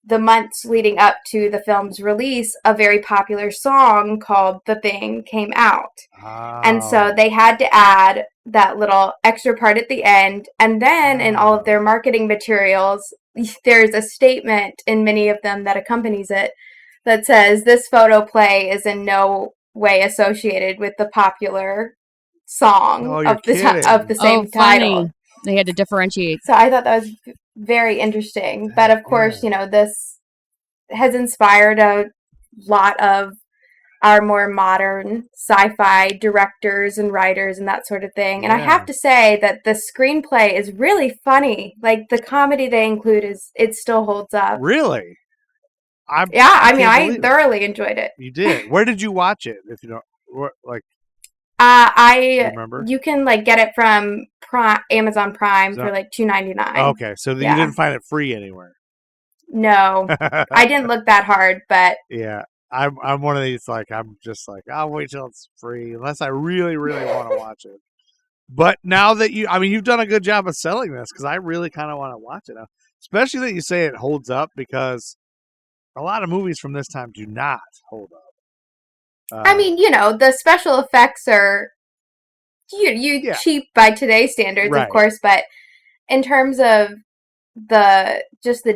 the months leading up to the film's release, a very popular song called The Thing came out. And so they had to add that little extra part at the end. And then in all of their marketing materials, there's a statement in many of them that accompanies it that says, "This photo play is in no way associated with the popular song of the same title." They had to differentiate. So I thought that was very interesting. But of course, this has inspired a lot of our more modern sci-fi directors and writers and that sort of thing. And I have to say that the screenplay is really funny. Like the comedy they include it still holds up. Really? I thoroughly enjoyed it. You did. Where did you watch it? If you don't, like, remember? You can get it from Amazon Prime for $2.99. Okay, so you didn't find it free anywhere. No, I didn't look that hard, but Yeah, I'm one of these, like, I'm just like, I'll wait till it's free unless I really, really want to watch it. But now that you've done a good job of selling this, because I really kind of want to watch it now, especially that you say it holds up, because a lot of movies from this time do not hold up. I mean, the special effects are you cheap by today's standards, Right. of course, but in terms of the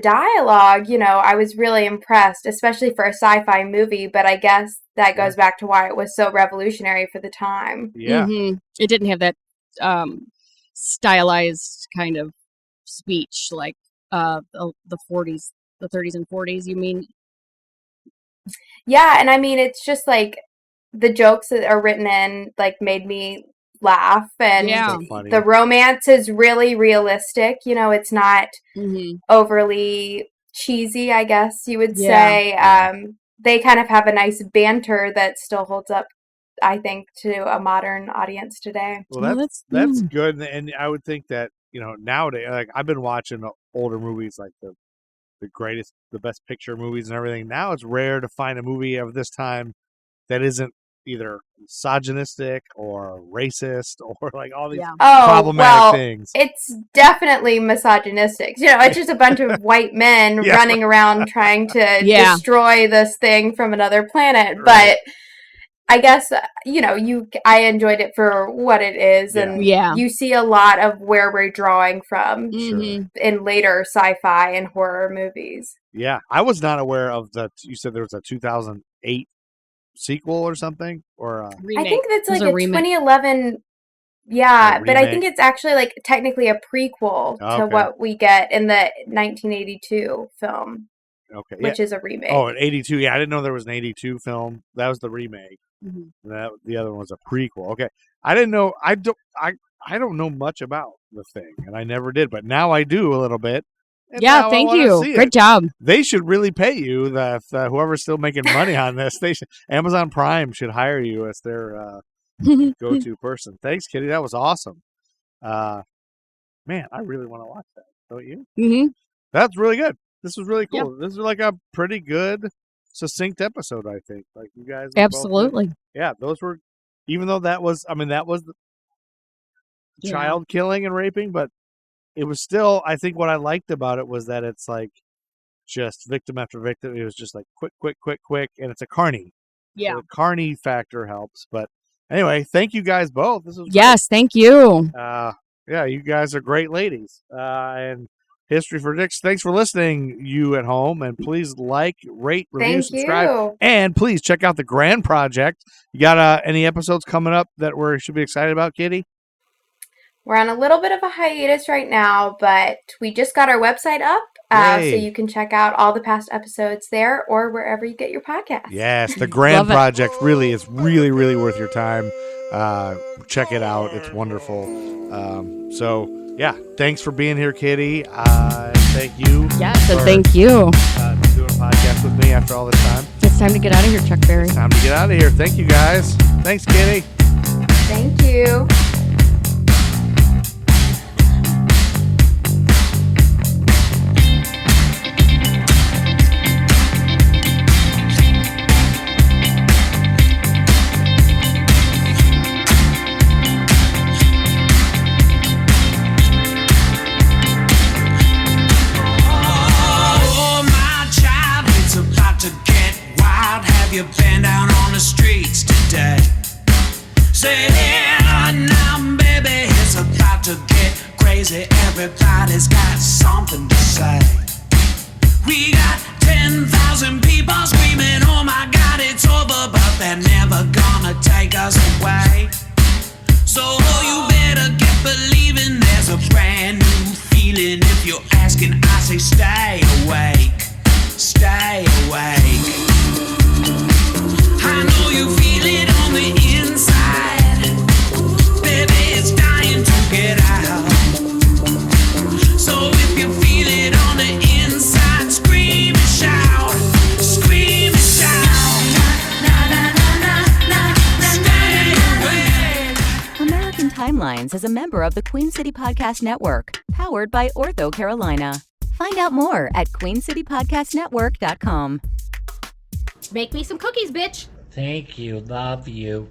dialogue, I was really impressed, especially for a sci-fi movie, but I guess that goes back to why it was so revolutionary for the time. Yeah. Mm-hmm. It didn't have that stylized kind of speech like the 40s, the 30s and 40s, you mean? Yeah, and I mean, it's just like the jokes that are written in like made me laugh, and the romance is really realistic. It's not overly cheesy, I guess you would say. They kind of have a nice banter that still holds up, I think, to a modern audience today. Well, that's good, and I would think that nowadays, like, I've been watching older movies, like the best picture movies and everything. Now it's rare to find a movie of this time that isn't either misogynistic or racist or like all these problematic things. It's definitely misogynistic. It's just a bunch of white men running around trying to destroy this thing from another planet. Right. But I guess, I enjoyed it for what it is. And you see a lot of where we're drawing from in later sci-fi and horror movies. Yeah. I was not aware of you said there was a 2008 sequel or something, or I think that's like a 2011. Yeah, but I think it's actually like technically a prequel to what we get in the 1982 film. Okay, which is a remake. Oh, an 82. Yeah, I didn't know there was an 82 film. That was the remake. Mm-hmm. The other one was a prequel. Okay, I didn't know. I don't know much about The Thing, and I never did, but now I do a little bit. Yeah, thank you. Great job. They should really pay you. Whoever's still making money on this, Amazon Prime should hire you as their go-to person. Thanks, Kitty. That was awesome. Man, I really want to watch that. Don't you? Mm-hmm. That's really good. This was really cool. Yep. This is like a pretty good, succinct episode, I think. Like, you guys. Absolutely. Yeah, those were, even though that was the child killing and raping, but it was still, I think what I liked about it was that it's like just victim after victim. It was just like quick, and it's a Carny. Yeah. So the Carny factor helps. But anyway, thank you guys both. This was great. Thank you. Yeah, you guys are great ladies. And History for Dicks. Thanks for listening, you at home, and please like, rate, review, subscribe, and please check out the Grand Project. You got any episodes coming up that we should be excited about, Kitty? We're on a little bit of a hiatus right now, but we just got our website up, so you can check out all the past episodes there or wherever you get your podcasts. Yes, the Grand Project really is really, really worth your time. Check it out. It's wonderful. Yeah, thanks for being here, Kitty. Thank you. Yes, and thank you. Doing a podcast with me after all this time. It's time to get out of here, Chuck Berry. It's time to get out of here. Thank you, guys. Thanks, Kitty. Thank you. You been down on the streets today? Say, yeah, now, baby, it's about to get crazy. Everybody's got something to say. We got 10,000 people screaming, oh my God, it's over, but they're never gonna take us away. So you better get believing there's a brand new feeling. If you're asking, I say stay awake, stay awake. I know you feel it on the inside. Baby, it's dying to get out. So if you feel it on the inside, scream and shout. Scream and shout. Na, na, na, na, na, stay away. American Timelines is a member of the Queen City Podcast Network, powered by Ortho Carolina. Find out more at queencitypodcastnetwork.com. Make me some cookies, bitch. Thank you. Love you.